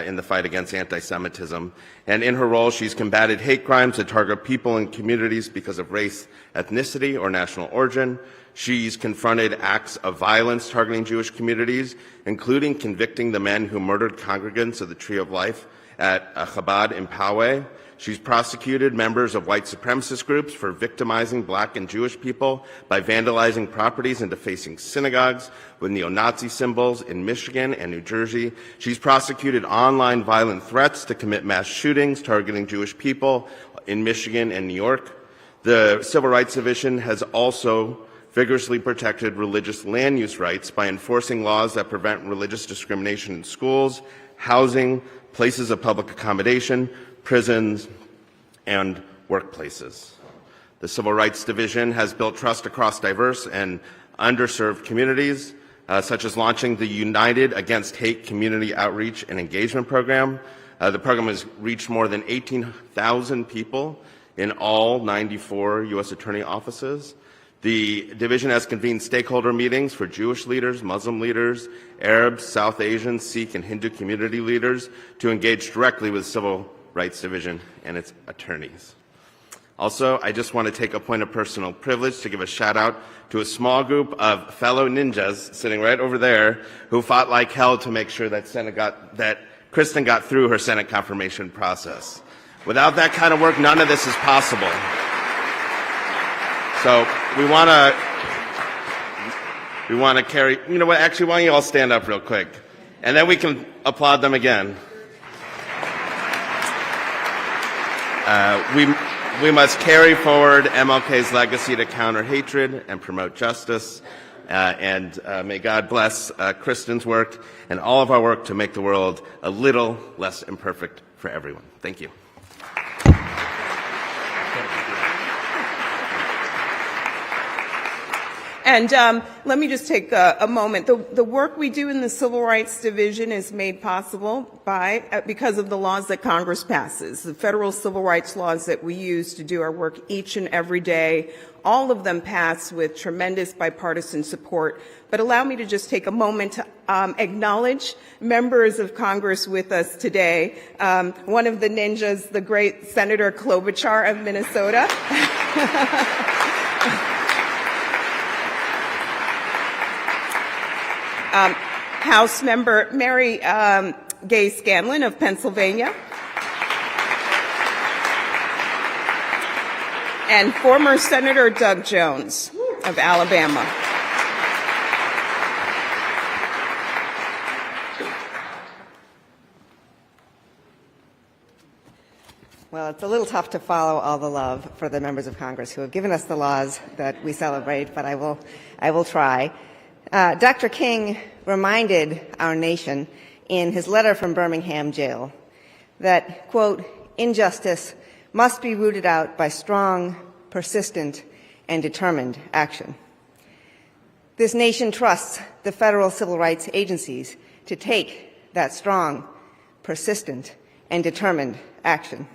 S9: in the fight against anti-Semitism. And in her role, she's combated hate crimes that target people and communities because of race, ethnicity, or national origin. She's confronted acts of violence targeting Jewish communities, including convicting the men who murdered congregants of the Tree of Life at Chabad in Poway. She's prosecuted members of white supremacist groups for victimizing black and Jewish people by vandalizing properties and defacing synagogues with neo-Nazi symbols in Michigan and New Jersey. She's prosecuted online violent threats to commit mass shootings targeting Jewish people in Michigan and New York. The Civil Rights Division has also vigorously protected religious land use rights by enforcing laws that prevent religious discrimination in schools, housing, places of public accommodation, prisons, and workplaces. The Civil Rights Division has built trust across diverse and underserved communities, such as launching the United Against Hate Community Outreach and Engagement Program. The program has reached more than 18,000 people in all 94 U.S. Attorney offices. The division has convened stakeholder meetings for Jewish leaders, Muslim leaders, Arabs, South Asian, Sikh, and Hindu community leaders to engage directly with the Civil Rights Division and its attorneys. Also, I just want to take a point of personal privilege to give a shout out to a small group of fellow ninjas sitting right over there who fought like hell to make sure that Kristen got through her Senate confirmation process. Without that kind of work, none of this is possible. So we want to carry, you know what, actually, why don't you all stand up real quick? And then we can applaud them again. We must carry forward MLK's legacy to counter hatred and promote justice. And may God bless Kristen's work and all of our work to make the world a little less imperfect for everyone. Thank you.
S5: And let me just take a moment. The work we do in the Civil Rights Division is made possible because of the laws that Congress passes, the federal civil rights laws that we use to do our work each and every day. All of them pass with tremendous bipartisan support. But allow me to just take a moment to acknowledge members of Congress with us today. One of the ninjas, the great Senator Klobuchar of Minnesota. House Member Mary Gay Scanlon of Pennsylvania, and former Senator Doug Jones of Alabama.
S10: Well, it's a little tough to follow all the love for the members of Congress who have given us the laws that we celebrate, but I will try. Dr. King reminded our nation in his letter from Birmingham jail that, quote, injustice must be rooted out by strong, persistent, and determined action. This nation trusts the federal civil rights agencies to take that strong, persistent, and determined action.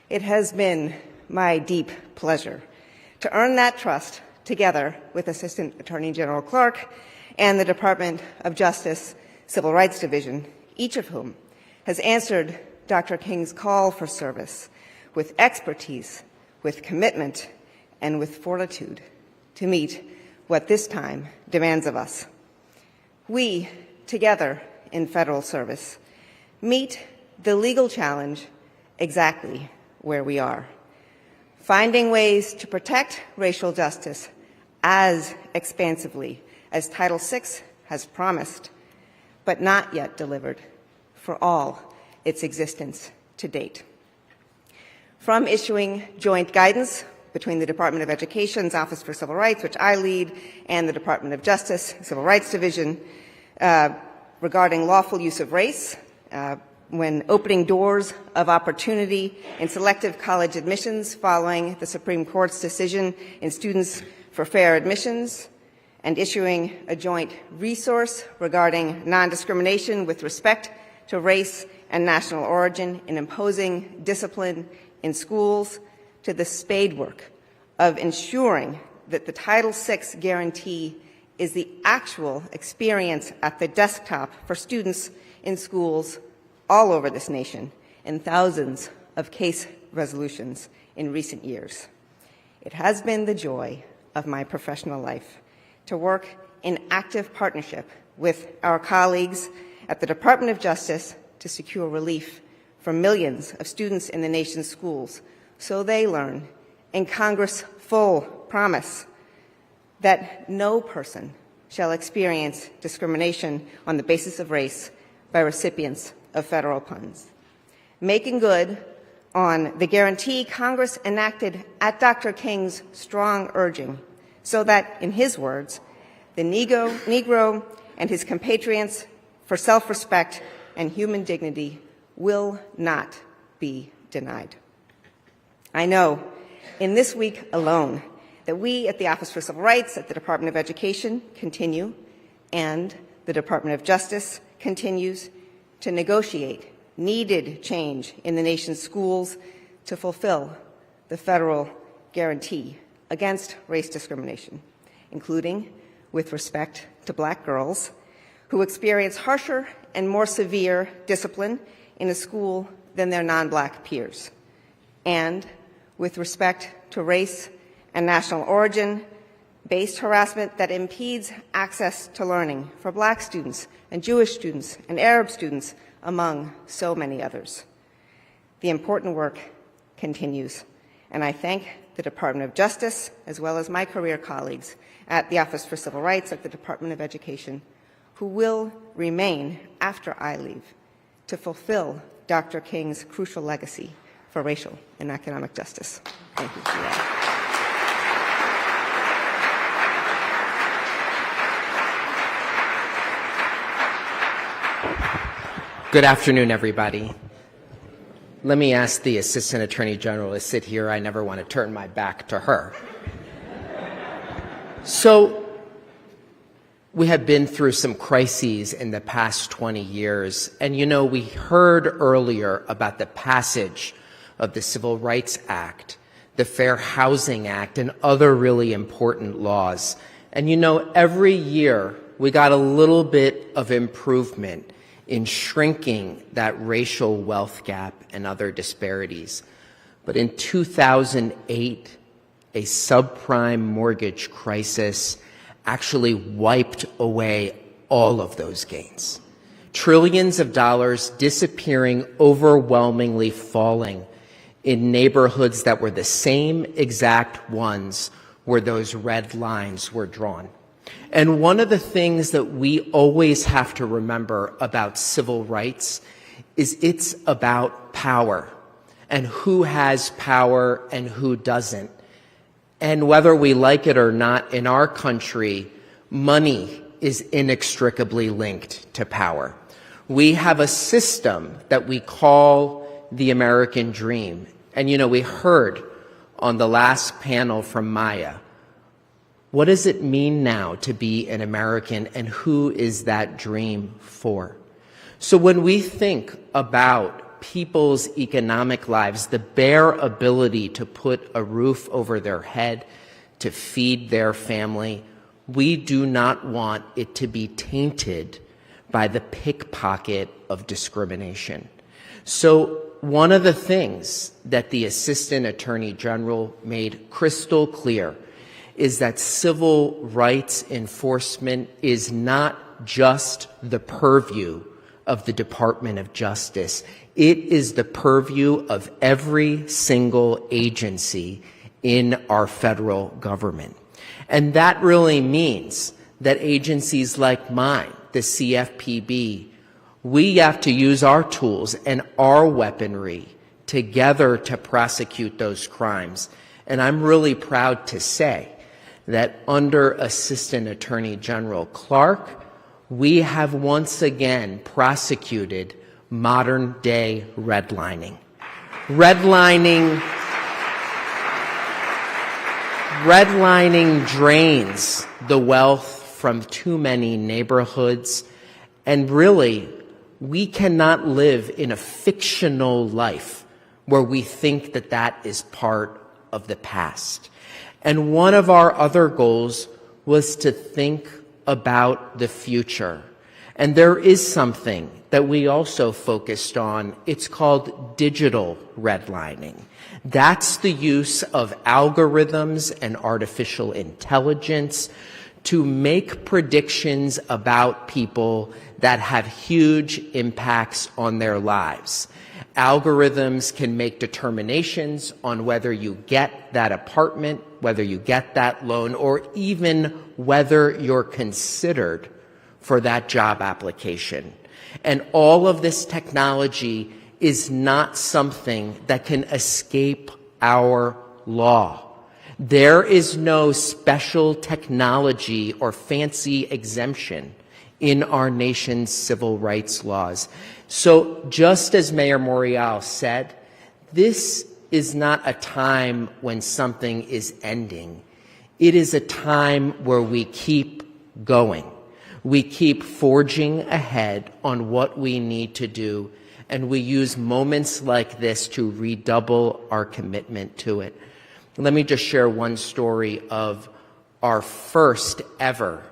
S10: It has been my deep pleasure to earn that trust together with Assistant Attorney General Clarke and the Department of Justice Civil Rights Division, each of whom has answered Dr. King's call for service with expertise, with commitment, and with fortitude to meet what this time demands of us. We, together in federal service, meet the legal challenge exactly where we are, finding ways to protect racial justice as expansively as Title VI has promised, but not yet delivered for all its existence to date. From issuing joint guidance between the Department of Education's Office for Civil Rights, which I lead, and the Department of Justice Civil Rights Division regarding lawful use of race when opening doors of opportunity in selective college admissions following the Supreme Court's decision in Students for Fair Admissions, and issuing a joint resource regarding non-discrimination with respect to race and national origin in imposing discipline in schools, to the spade work of ensuring that the Title VI guarantee is the actual experience at the desktop for students in schools all over this nation, and thousands of case resolutions in recent years. It has been the joy of my professional life to work in active partnership with our colleagues at the Department of Justice to secure relief for millions of students in the nation's schools so they learn in Congress' full promise that no person shall experience discrimination on the basis of race by recipients of federal funds. Making good on the guarantee Congress enacted at Dr. King's strong urging so that, in his words, the Negro and his compatriots for self-respect and human dignity will not be denied. I know in this week alone that we at the Office for Civil Rights at the Department of Education continue, and the Department of Justice continues, to negotiate needed change in the nation's schools to fulfill the federal guarantee against race discrimination, including with respect to Black girls who experience harsher and more severe discipline in a school than their non-Black peers, and with respect to race and national origin-based harassment that impedes access to learning for Black students and Jewish students and Arab students, among so many others. The important work continues, and I thank the Department of Justice, as well as my career colleagues at the Office for Civil Rights at the Department of Education, who will remain after I leave to fulfill Dr. King's crucial legacy for racial and economic justice. Thank you.
S11: Good afternoon, everybody. Let me ask the Assistant Attorney General to sit here. I never want to turn my back to her. So, we have been through some crises in the past 20 years, and you know, we heard earlier about the passage of the Civil Rights Act, the Fair Housing Act, and other really important laws. And you know, every year we got a little bit of improvement in shrinking that racial wealth gap and other disparities. But in 2008, a subprime mortgage crisis actually wiped away all of those gains. Trillions of dollars disappearing, overwhelmingly falling in neighborhoods that were the same exact ones where those red lines were drawn. And one of the things that we always have to remember about civil rights is it's about power and who has power and who doesn't. And whether we like it or not, in our country, money is inextricably linked to power. We have a system that we call the American dream. And you know, we heard on the last panel from Maya, what does it mean now to be an American, and who is that dream for? So when we think about people's economic lives, the bare ability to put a roof over their head, to feed their family. We do not want it to be tainted by the pickpocket of discrimination. So one of the things that the Assistant Attorney General made crystal clear is that civil rights enforcement is not just the purview of the Department of Justice. It is the purview of every single agency in our federal government. And that really means that agencies like mine, the CFPB, we have to use our tools and our weaponry together to prosecute those crimes. And I'm really proud to say that under Assistant Attorney General Clarke, we have once again prosecuted modern-day redlining. Redlining drains the wealth from too many neighborhoods, and really, we cannot live in a fictional life where we think that that is part of the past. And one of our other goals was to think about the future. And there is something that we also focused on. It's called digital redlining. That's the use of algorithms and artificial intelligence to make predictions about people that have huge impacts on their lives. Algorithms can make determinations on whether you get that apartment, whether you get that loan, or even whether you're considered for that job application. And all of this technology is not something that can escape our law. There is no special technology or fancy exemption in our nation's civil rights laws. So just as Mayor Morial said, this is not a time when something is ending. It is a time where we keep going. We keep forging ahead on what we need to do, and we use moments like this to redouble our commitment to it. Let me just share one story of our first ever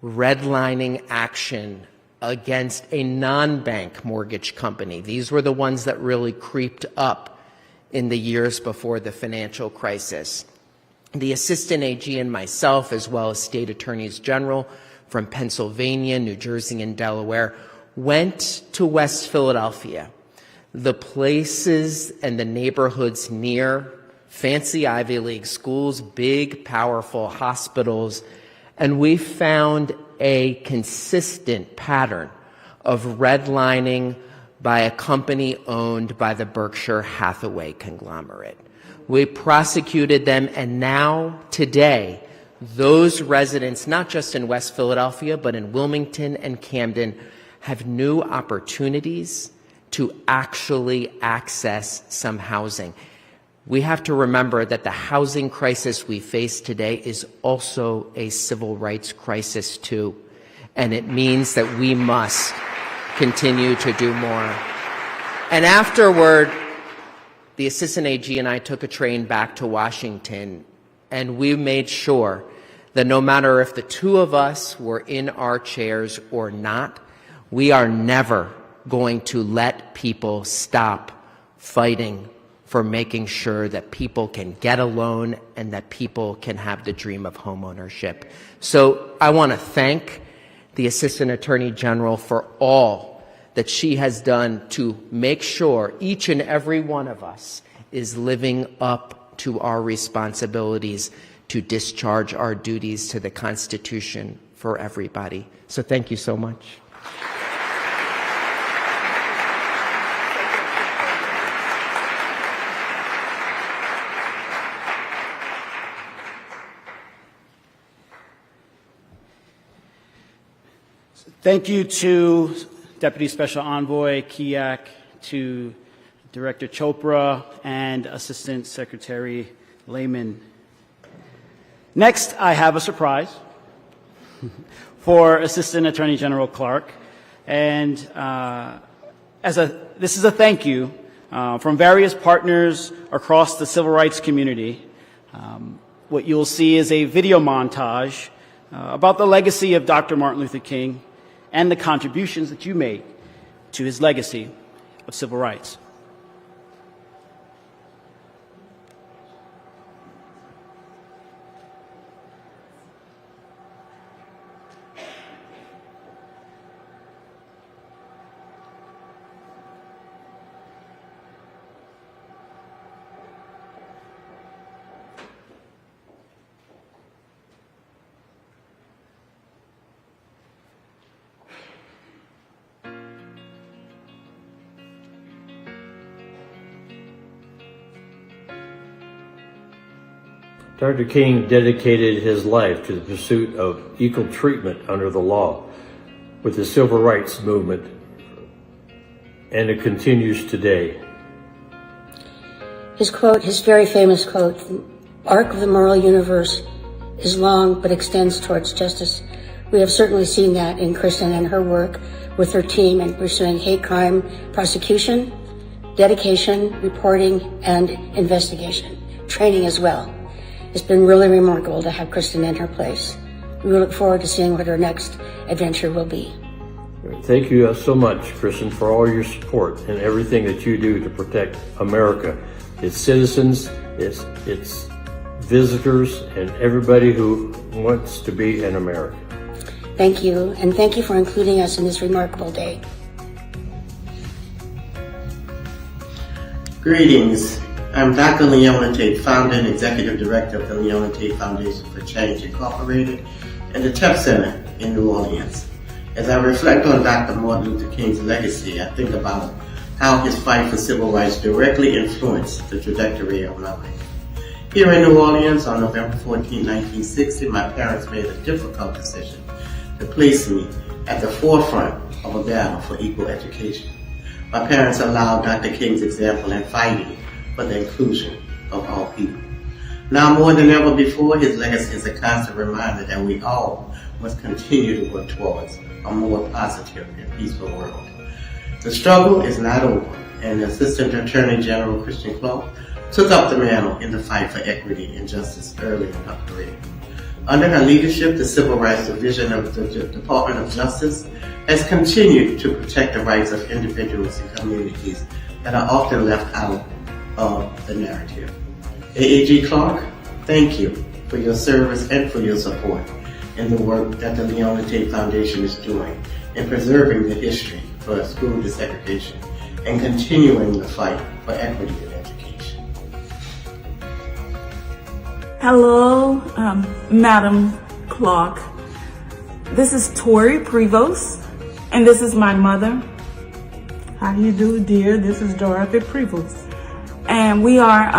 S11: redlining action against a non-bank mortgage company. These were the ones that really creeped up in the years before the financial crisis. The Assistant AG and myself, as well as state attorneys general from Pennsylvania, New Jersey, and Delaware, went to West Philadelphia, the places and the neighborhoods near fancy Ivy League schools, big, powerful hospitals, and we found a consistent pattern of redlining by a company owned by the Berkshire Hathaway conglomerate. We prosecuted them, and now, today, those residents, not just in West Philadelphia, but in Wilmington and Camden, have new opportunities to actually access some housing. We have to remember that the housing crisis we face today is also a civil rights crisis too, and it means that we must continue to do more. And afterward, the Assistant AG and I took a train back to Washington, and we made sure that no matter if the two of us were in our chairs or not, we are never going to let people stop fighting for making sure that people can get a loan and that people can have the dream of home ownership. So I want to thank the Assistant Attorney General for all that she has done to make sure each and every one of us is living up to our responsibilities to discharge our duties to the Constitution for everybody. So thank you so much.
S1: Thank you to Deputy Special Envoy Kiak, to Director Chopra, and Assistant Secretary Lehman. Next, I have a surprise for Assistant Attorney General Clarke, and this is a thank you from various partners across the civil rights community. what you'll see is a video montage about the legacy of Dr. Martin Luther King and the contributions that you made to his legacy of civil rights.
S12: Dr. King dedicated his life to the pursuit of equal treatment under the law with the civil rights movement, and it continues today.
S13: His quote, his very famous quote, "The arc of the moral universe is long but extends towards justice." We have certainly seen that in Kristen and her work with her team in pursuing hate crime prosecution, dedication, reporting, and investigation, training as well. It's been really remarkable to have Kristen in her place. We look forward to seeing what her next adventure will be.
S12: Thank you so much, Kristen, for all your support and everything that you do to protect America, its citizens, its visitors, and everybody who wants to be in America.
S13: Thank you, and thank you for including us in this remarkable day.
S14: Greetings. I'm Dr. Leona Tate, founder and executive director of the Leona Tate Foundation for Change Incorporated and the TEP Center in New Orleans. As I reflect on Dr. Martin Luther King's legacy, I think about how his fight for civil rights directly influenced the trajectory of my life. Here in New Orleans on November 14, 1960, my parents made a difficult decision to place me at the forefront of a battle for equal education. My parents allowed Dr. King's example in fighting for the inclusion of all people. Now more than ever before, his legacy is a constant reminder that we all must continue to work towards a more positive and peaceful world. The struggle is not over, and Assistant Attorney General Kristen Clarke took up the mantle in the fight for equity and justice early in her career. Under her leadership, the Civil Rights Division of the Department of Justice has continued to protect the rights of individuals and communities that are often left out of the narrative. AAG Clarke, thank you for your service and for your support in the work that the Leona Tate Foundation is doing in preserving the history for school desegregation and continuing the fight for equity in education.
S15: Hello, Madam Clarke. This is Tori Prevost, and this is my mother.
S2: How you do, dear? This is Dorothy Prevost.
S15: And we are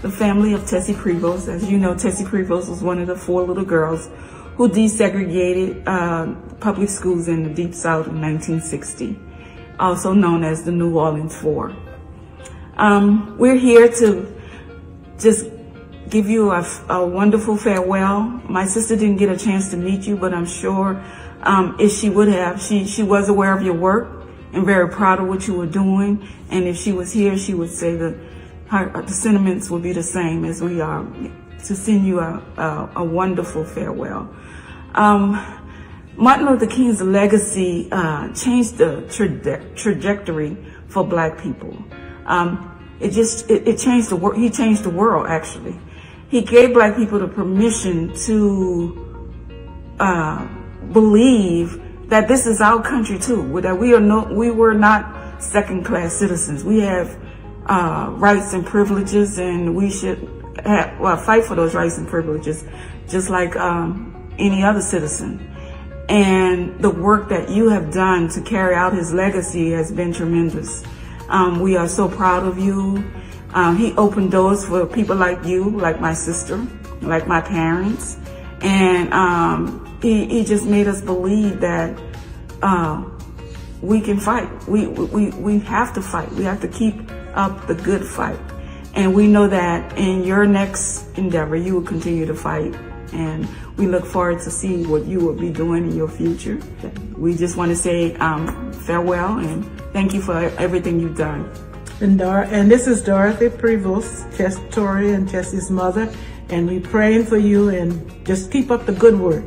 S15: the family of Tessie Prevost. As you know, Tessie Prevost was one of the 4 little girls who desegregated public schools in the Deep South in 1960, also known as the New Orleans 4. We're here to just give you a wonderful farewell. My sister didn't get a chance to meet you, but I'm sure if she would have, she was aware of your work and very proud of what you were doing. And if she was here, she would say that the sentiments would be the same as we are, to send you a wonderful farewell. Martin Luther King's legacy changed the trajectory for Black people. It changed the world. He changed the world, actually. He gave Black people the permission to believe that this is our country too, that we were not second-class citizens. We have rights and privileges, and we should fight for those rights and privileges just like any other citizen. And the work that you have done to carry out his legacy has been tremendous. We are so proud of you. He opened doors for people like you, like my sister, like my parents. And he just made us believe that we can fight. We have to fight. We have to keep up the good fight. And we know that in your next endeavor, you will continue to fight. And we look forward to seeing what you will be doing in your future. We just want to say farewell and thank you for everything you've done.
S2: And this is Dorothy Prevost, Tori and Tessie's mother. And we praying for you, and just keep up the good work.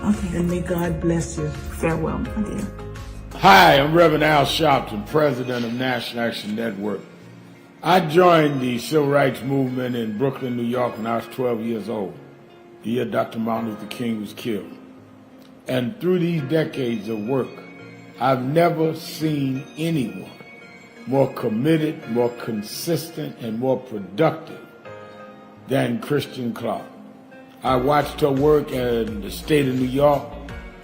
S2: Okay. And may God bless you. Farewell, my dear.
S16: Hi, I'm Reverend Al Sharpton, President of National Action Network. I joined the Civil Rights Movement in Brooklyn, New York when I was 12 years old, the year Dr. Martin Luther King was killed. And through these decades of work, I've never seen anyone more committed, more consistent, and more productive than Kristen Clarke. I watched her work in the state of New York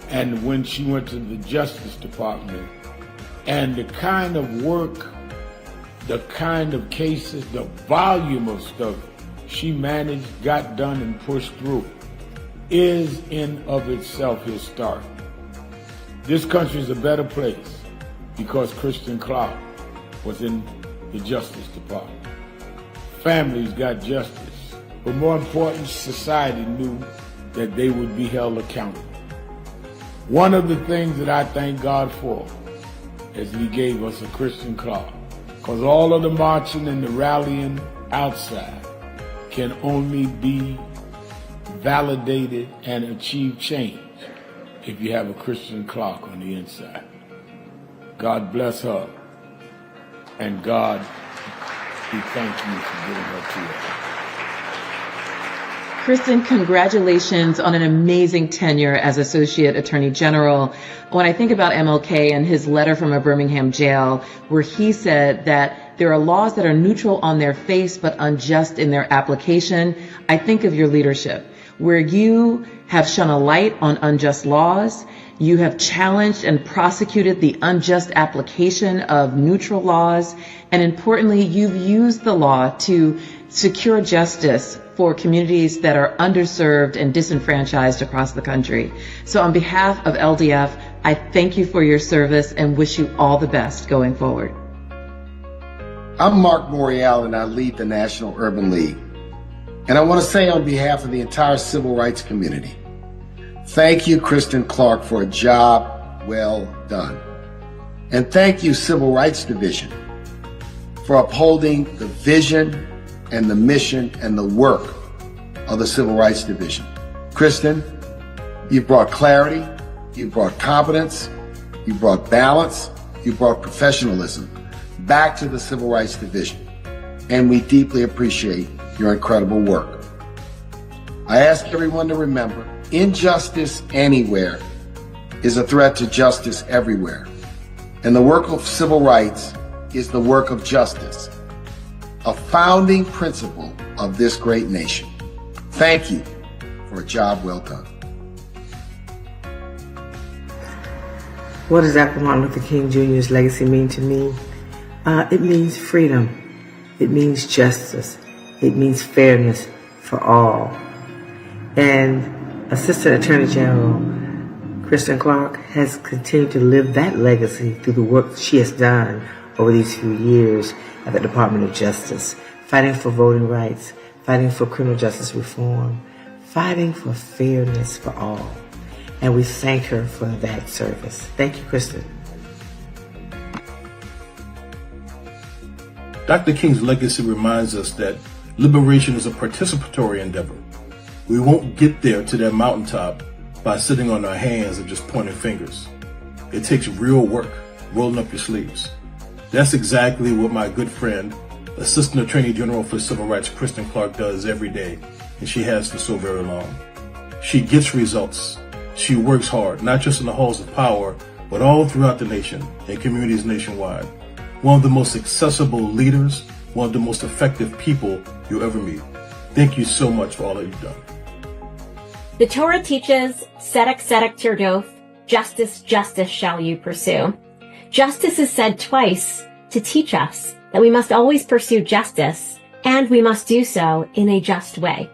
S16: and when she went to the Justice Department, and the kind of work, the kind of cases, the volume of stuff she managed, got done, and pushed through is in of itself historic. This country is a better place because Kristen Clarke was in the Justice Department. Families got justice, but more important, society knew that they would be held accountable. One of the things that I thank God for is He gave us a Kristen Clarke, because all of the marching and the rallying outside can only be validated and achieve change if you have a Kristen Clarke on the inside. God bless her, and God, we thank you for giving her to us.
S17: Kristen, congratulations on an amazing tenure as Associate Attorney General. When I think about MLK and his letter from a Birmingham jail, where he said that there are laws that are neutral on their face but unjust in their application, I think of your leadership, where you have shone a light on unjust laws. You have challenged and prosecuted the unjust application of neutral laws. And importantly, you've used the law to secure justice for communities that are underserved and disenfranchised across the country. So on behalf of LDF, I thank you for your service and wish you all the best going forward.
S4: I'm Mark Morial, and I lead the National Urban League. And I want to say on behalf of the entire civil rights community, thank you, Kristen Clarke, for a job well done. And thank you, Civil Rights Division, for upholding the vision and the mission and the work of the Civil Rights Division. Kristen, you brought clarity, you brought competence, you brought balance, you brought professionalism back to the Civil Rights Division. And we deeply appreciate your incredible work. I ask everyone to remember, injustice anywhere is a threat to justice everywhere. And the work of civil rights is the work of justice, a founding principle of this great nation. Thank you for a job well done.
S18: What does Dr. Martin Luther King Jr.'s legacy mean to me? It means freedom. It means justice. It means fairness for all. And Assistant Attorney General Kristen Clarke has continued to live that legacy through the work she has done over these few years at the Department of Justice, fighting for voting rights, fighting for criminal justice reform, fighting for fairness for all. And we thank her for that service. Thank you, Kristen.
S19: Dr. King's legacy reminds us that liberation is a participatory endeavor. We won't get there to that mountaintop by sitting on our hands and just pointing fingers. It takes real work, rolling up your sleeves. That's exactly what my good friend, Assistant Attorney General for Civil Rights Kristen Clarke, does every day, and she has for so very long. She gets results. She works hard, not just in the halls of power, but all throughout the nation and communities nationwide. One of the most accessible leaders, one of the most effective people you'll ever meet. Thank you so much for all that you've done.
S20: The Torah teaches, tzedek tzedek tirdof, justice, justice shall you pursue. Justice is said twice to teach us that we must always pursue justice, and we must do so in a just way.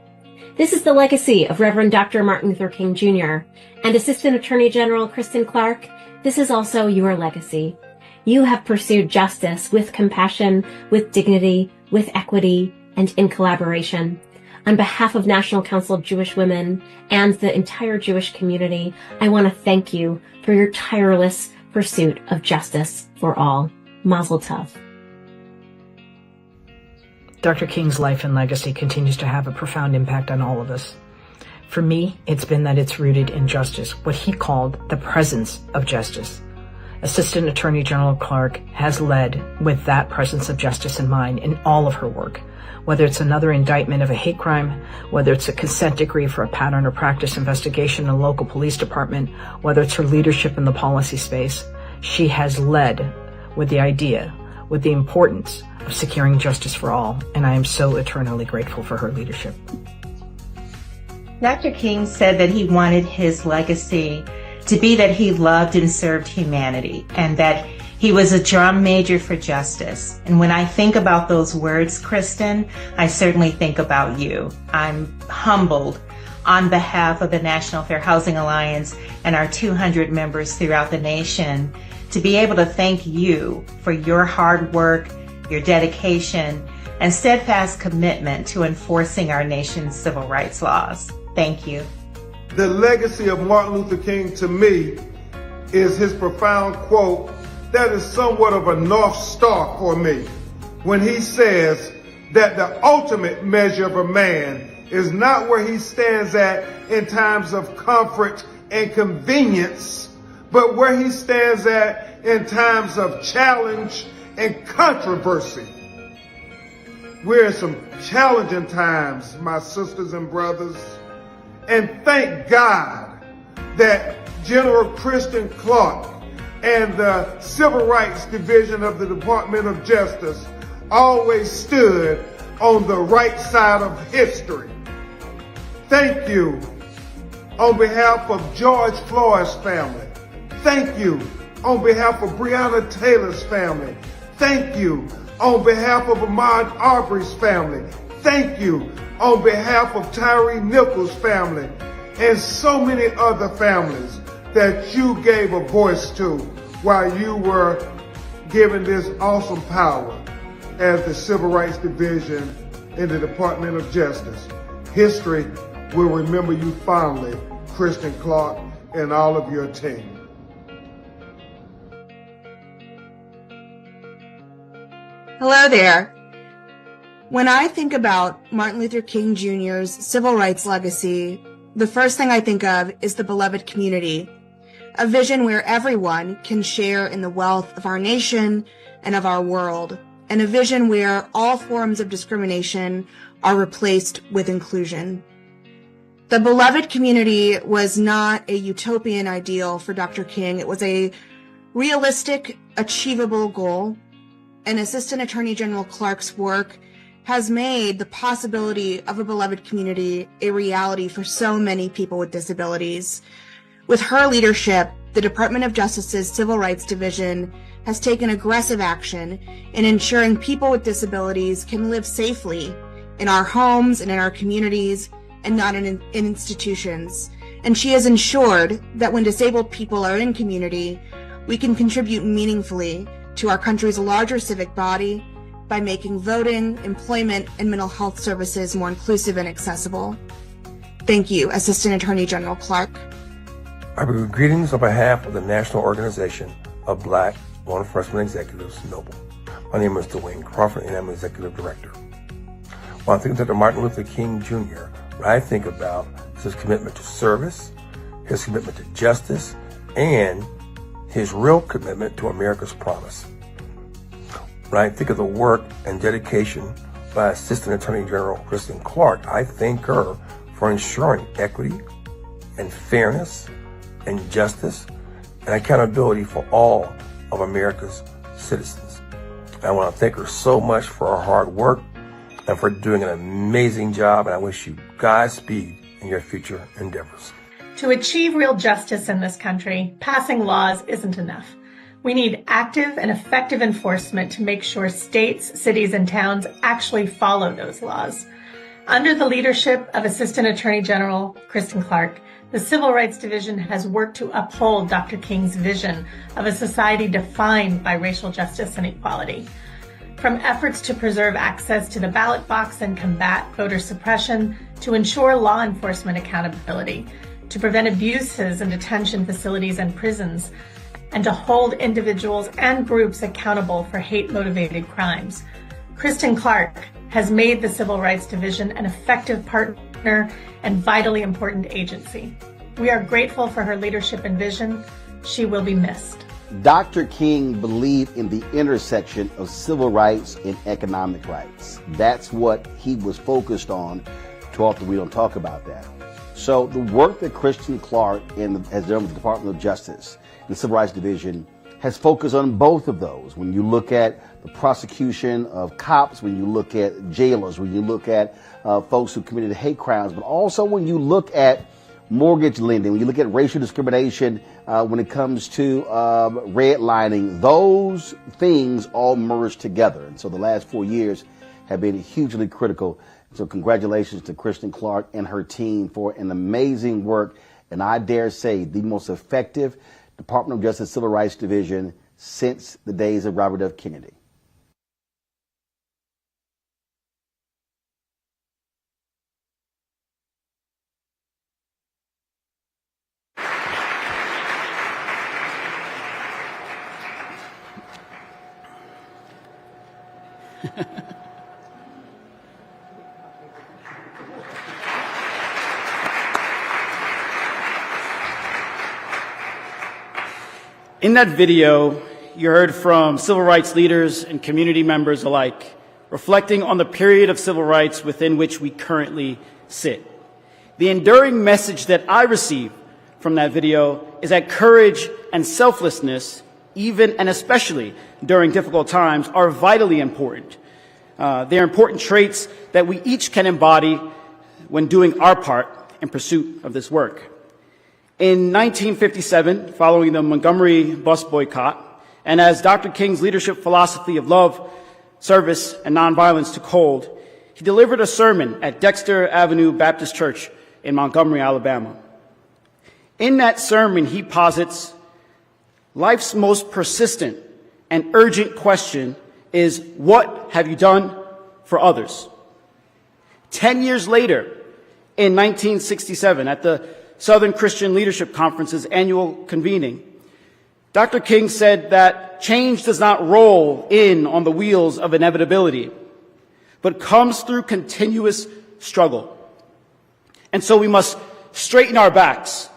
S20: This is the legacy of Reverend Dr. Martin Luther King Jr. and Assistant Attorney General Kristen Clarke. This is also your legacy. You have pursued justice with compassion, with dignity, with equity, and in collaboration. On behalf of National Council of Jewish Women and the entire Jewish community, I want to thank you for your tireless pursuit of justice for all. Mazel tov.
S21: Dr. King's life and legacy continues to have a profound impact on all of us. For me, it's been that it's rooted in justice, what he called the presence of justice. Assistant Attorney General Clarke has led with that presence of justice in mind in all of her work, whether it's another indictment of a hate crime, whether it's a consent decree for a pattern or practice investigation in a local police department, whether it's her leadership in the policy space. She has led with the idea, with the importance of securing justice for all, and I am so eternally grateful for her leadership.
S22: Dr. King said that he wanted his legacy to be that he loved and served humanity, and that he was a drum major for justice. And when I think about those words, Kristen, I certainly think about you. I'm humbled on behalf of the National Fair Housing Alliance and our 200 members throughout the nation to be able to thank you for your hard work, your dedication, and steadfast commitment to enforcing our nation's civil rights laws. Thank you.
S23: The legacy of Martin Luther King to me is his profound quote that is somewhat of a North Star for me when he says that the ultimate measure of a man is not where he stands at in times of comfort and convenience, but where he stands at in times of challenge and controversy. We're in some challenging times, my sisters and brothers, and thank God that General Kristen Clarke and the Civil Rights Division of the Department of Justice always stood on the right side of history. Thank you on behalf of George Floyd's family. Thank you on behalf of Breonna Taylor's family. Thank you on behalf of Ahmaud Arbery's family. Thank you on behalf of Tyree Nichols' family and so many other families that you gave a voice to while you were given this awesome power as the Civil Rights Division in the Department of Justice. History will remember you fondly, Kristen Clarke, and all of your team.
S8: Hello there. When I think about Martin Luther King Jr.'s civil rights legacy, the first thing I think of is the beloved community, a vision where everyone can share in the wealth of our nation and of our world, and a vision where all forms of discrimination are replaced with inclusion. The beloved community was not a utopian ideal for Dr. King. It was a realistic, achievable goal, and Assistant Attorney General Clarke's work has made the possibility of a beloved community a reality for so many people with disabilities. With her leadership, the Department of Justice's Civil Rights Division has taken aggressive action in ensuring people with disabilities can live safely in our homes and in our communities and not in institutions. And she has ensured that when disabled people are in community, we can contribute meaningfully to our country's larger civic body by making voting, employment, and mental health services more inclusive and accessible. Thank you, Assistant Attorney General Clarke.
S24: I bring greetings on behalf of the National Organization of Black Law Enforcement Executives, NOBLE. My name is Dwayne Crawford, and I'm Executive Director. When I think of Dr. Martin Luther King Jr., what I think about is his commitment to service, his commitment to justice, and his real commitment to America's promise. When I think of the work and dedication by Assistant Attorney General Kristen Clarke, I thank her for ensuring equity and fairness and justice and accountability for all of America's citizens. I want to thank her so much for her hard work and for doing an amazing job, and I wish you Godspeed in your future endeavors.
S25: To achieve real justice in this country, passing laws isn't enough. We need active and effective enforcement to make sure states, cities, and towns actually follow those laws. Under the leadership of Assistant Attorney General Kristen Clarke, the Civil Rights Division has worked to uphold Dr. King's vision of a society defined by racial justice and equality. From efforts to preserve access to the ballot box and combat voter suppression, to ensure law enforcement accountability, to prevent abuses in detention facilities and prisons, and to hold individuals and groups accountable for hate-motivated crimes. Kristen Clarke has made the Civil Rights Division an effective partner and vitally important agency. We are grateful for her leadership and vision. She will be missed.
S3: Dr. King believed in the intersection of civil rights and economic rights. That's what he was focused on. Too often we don't talk about that. So the work that Kristen Clarke has done with the Department of Justice and the Civil Rights Division has focused on both of those. When you look at the prosecution of cops, when you look at jailers, when you look at folks who committed hate crimes, but also when you look at mortgage lending, when you look at racial discrimination, when it comes to redlining, those things all merge together. And so the last 4 years have been hugely critical. So congratulations to Kristen Clarke and her team for an amazing work, and I dare say the most effective Department of Justice Civil Rights Division since the days of Robert F. Kennedy.
S1: In that video, you heard from civil rights leaders and community members alike, reflecting on the period of civil rights within which we currently sit. The enduring message that I received from that video is that courage and selflessness, even and especially during difficult times, are vitally important. They are important traits that we each can embody when doing our part in pursuit of this work. In 1957, following the Montgomery bus boycott, and as Dr. King's leadership philosophy of love, service, and nonviolence took hold, he delivered a sermon at Dexter Avenue Baptist Church in Montgomery, Alabama. In that sermon, he posits, life's most persistent and urgent question is, what have you done for others? 10 years later, in 1967, at the Southern Christian Leadership Conference's annual convening, Dr. King said that change does not roll in on the wheels of inevitability, but comes through continuous struggle. And so we must straighten our backs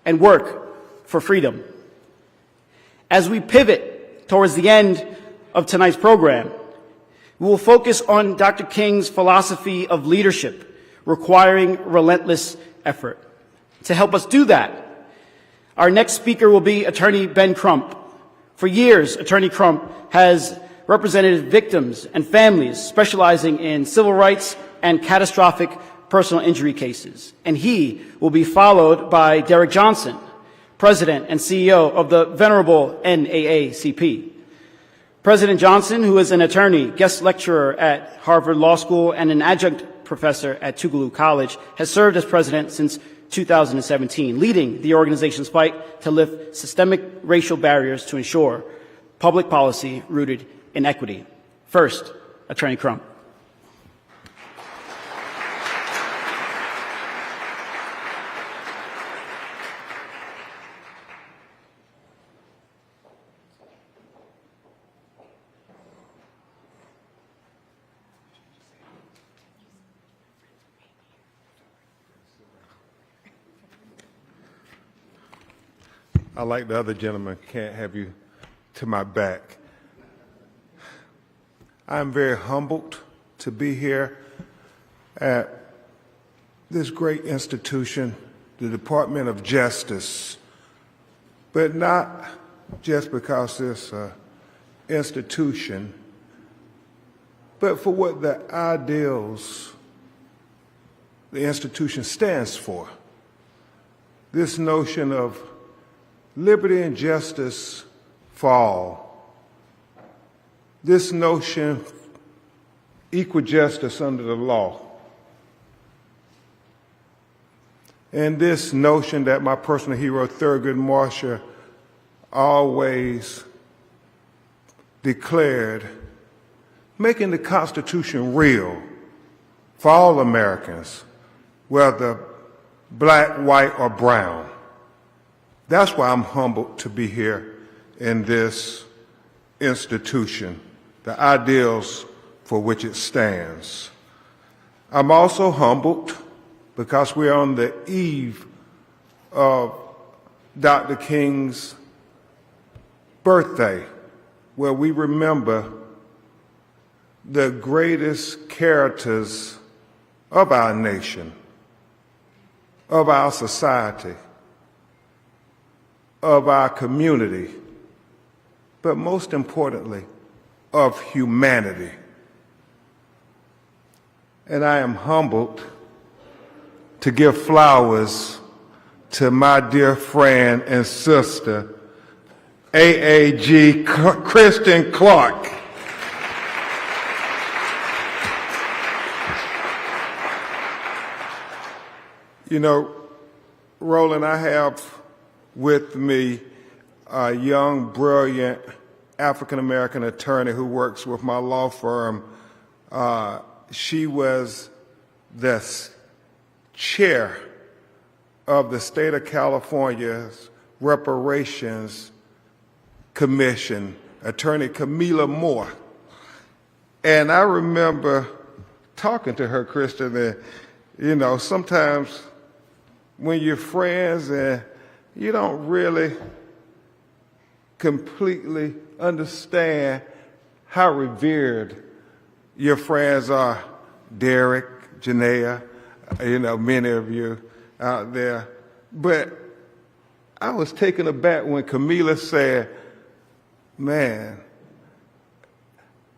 S1: and work for freedom. As we pivot towards the end of tonight's program, we will focus on Dr. King's philosophy of leadership, requiring relentless effort. To help us do that, our next speaker will be Attorney Ben Crump. For years, Attorney Crump has represented victims and families specializing in civil rights and catastrophic personal injury cases. And he will be followed by Derek Johnson, President and CEO of the venerable NAACP. President Johnson, who is an attorney, guest lecturer at Harvard Law School, and an adjunct professor at Tougaloo College, has served as president since 2017, leading the organization's fight to lift systemic racial barriers to ensure public policy rooted in equity. First, Attorney Crump.
S23: Like the other gentleman, can't have you to my back. I'm very humbled to be here at this great institution, the Department of Justice, but not just because it's an institution, but for what the ideals the institution stands for. This notion of liberty and justice for all. This notion, equal justice under the law. And this notion that my personal hero, Thurgood Marshall, always declared, making the Constitution real for all Americans, whether black, white, or brown. That's why I'm humbled to be here in this institution. The ideals for which it stands. I'm also humbled because we're on the eve of Dr. King's birthday, where we remember the greatest characters of our nation, of our society, of our community, but most importantly, of humanity. And I am humbled to give flowers to my dear friend and sister, AAG Kristen Clarke. You know, Roland, I have with me a young, brilliant African-American attorney who works with my law firm. She was the chair of the state of California's Reparations Commission, Attorney Camila Moore. And I remember talking to her, Kristen, and, you know, sometimes when you're friends and you don't really completely understand how revered your friends are, Derek, Janaea, you know, many of you out there. But I was taken aback when Camila said, man,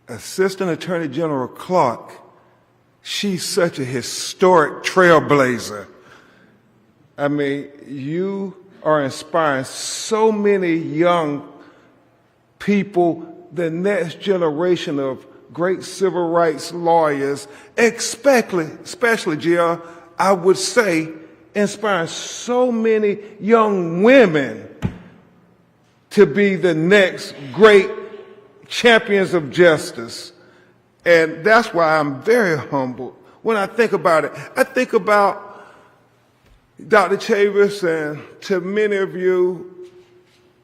S23: Assistant Attorney General Clarke, she's such a historic trailblazer. I mean, you are inspiring so many young people, the next generation of great civil rights lawyers, especially Jill, I would say, inspiring so many young women to be the next great champions of justice. And that's why I'm very humbled when I think about it. I think about Dr. Chavis, and to many of you,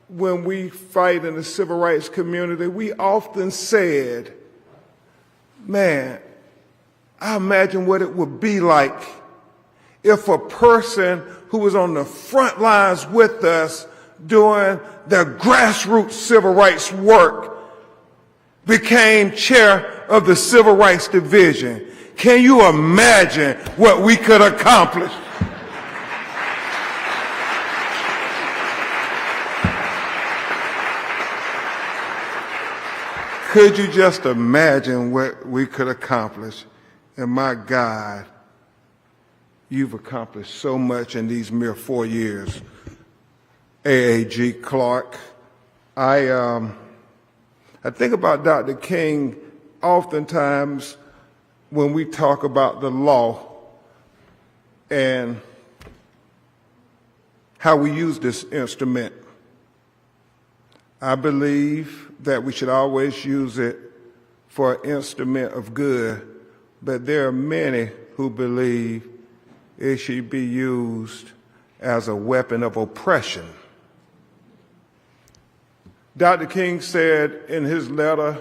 S23: when we fight in the civil rights community, we often said, man, I imagine what it would be like if a person who was on the front lines with us doing the grassroots civil rights work became chair of the Civil Rights Division. Can you imagine what we could accomplish? Could you just imagine what we could accomplish? And my God, you've accomplished so much in these mere 4 years. AAG Clarke, I think about Dr. King oftentimes when we talk about the law and how we use this instrument. I believe that we should always use it for an instrument of good, but there are many who believe it should be used as a weapon of oppression. Dr. King said in his letter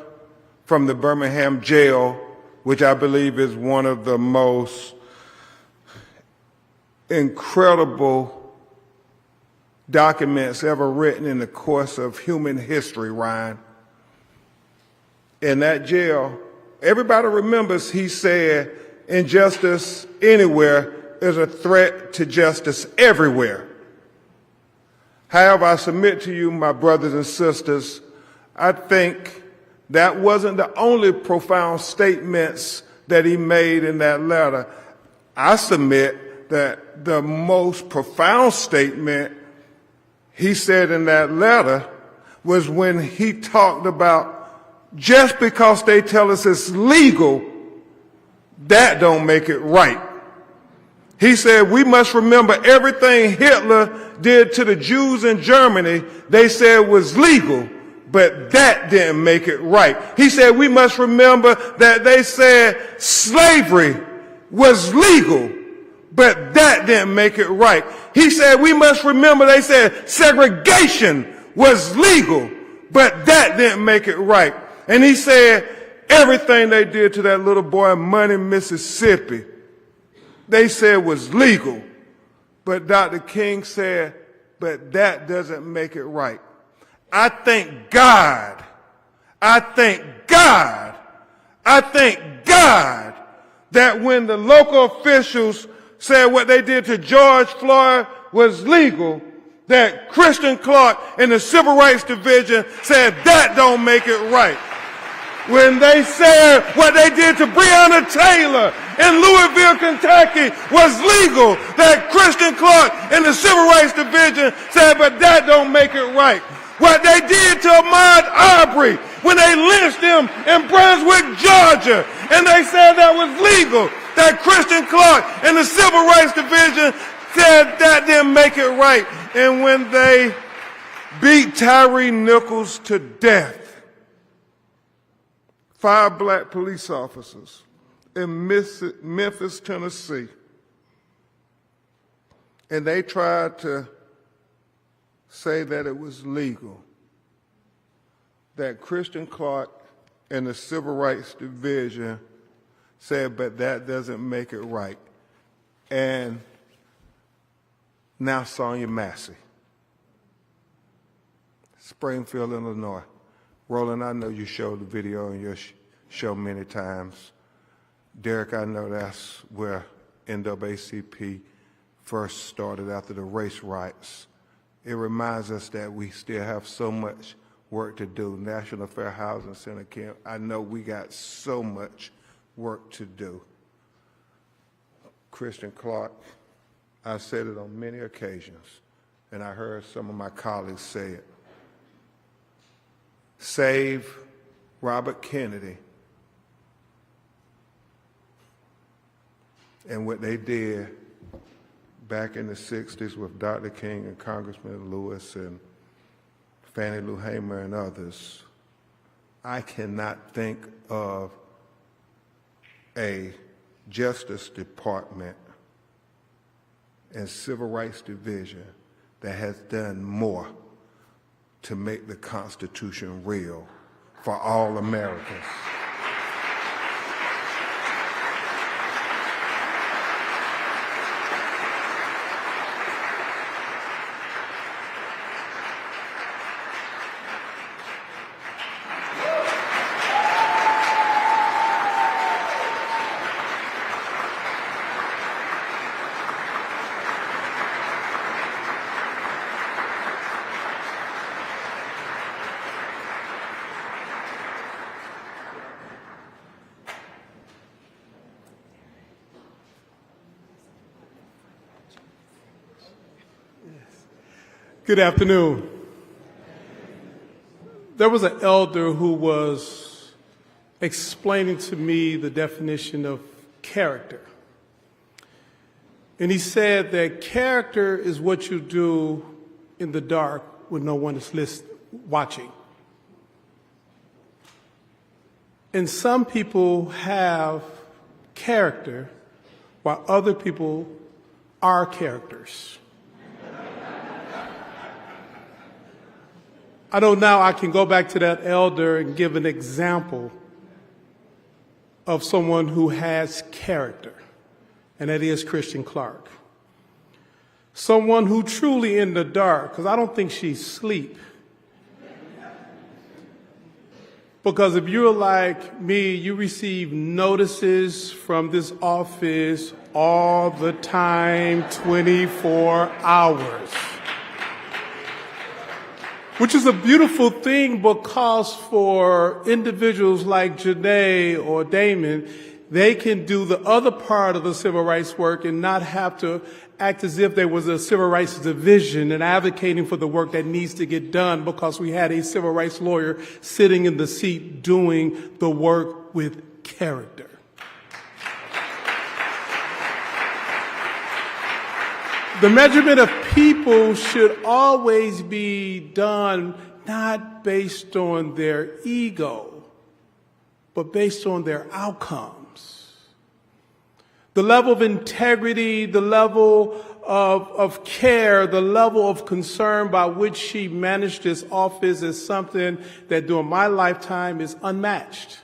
S23: from the Birmingham jail, which I believe is one of the most incredible documents ever written in the course of human history, Ryan. In that jail, everybody remembers he said, injustice anywhere is a threat to justice everywhere. However, I submit to you, my brothers and sisters, I think that wasn't the only profound statements that he made in that letter. I submit that the most profound statement he said in that letter was when he talked about just because they tell us it's legal, that don't make it right. He said we must remember everything Hitler did to the Jews in Germany, they said was legal, but that didn't make it right. He said we must remember that they said slavery was legal, but that didn't make it right. He said we must remember they said segregation was legal, but that didn't make it right. And he said everything they did to that little boy in Money, Mississippi, they said was legal. But Dr. King said, but that doesn't make it right. I thank God that when the local officials said what they did to George Floyd was legal, that Kristen Clarke and the Civil Rights Division said that don't make it right. When they said what they did to Breonna Taylor in Louisville, Kentucky was legal, that Kristen Clarke and the Civil Rights Division said, but that don't make it right. What they did to Ahmaud Arbery when they lynched him in Brunswick, Georgia, and they said that was legal, that Kristen Clarke and the Civil Rights Division said that didn't make it right. And when they beat Tyree Nichols to death, 5 black police officers in Memphis, Tennessee, and they tried to say that it was legal, that Kristen Clarke and the Civil Rights Division said, but that doesn't make it right. And now Sonia Massey, Springfield, Illinois. Roland, I know you showed the video on your show many times. Derek, I know that's where NAACP first started after the race riots. It reminds us that we still have so much work to do. National Fair Housing Center camp, I know we got so much work to do. Kristen Clarke, I said it on many occasions, and I heard some of my colleagues say it. Save Robert Kennedy and what they did back in the 60s with Dr. King and Congressman Lewis and Fannie Lou Hamer and others. I cannot think of a Justice Department and Civil Rights Division that has done more to make the Constitution real for all Americans.
S5: Good afternoon. There was an elder who was explaining to me the definition of character. And he said that character is what you do in the dark when no one is watching. And some people have character while other people are characters. I know now I can go back to that elder and give an example of someone who has character, and that is Kristen Clarke. Someone who truly in the dark, because I don't think she's asleep. Because if you're like me, you receive notices from this office all the time, 24 hours. Which is a beautiful thing because for individuals like Janae or Damon, they can do the other part of the civil rights work and not have to act as if there was a civil rights division and advocating for the work that needs to get done because we had a civil rights lawyer sitting in the seat doing the work with character. The measurement of people should always be done not based on their ego, but based on their outcomes. The level of integrity, the level of care, the level of concern by which she managed this office is something that during my lifetime is unmatched.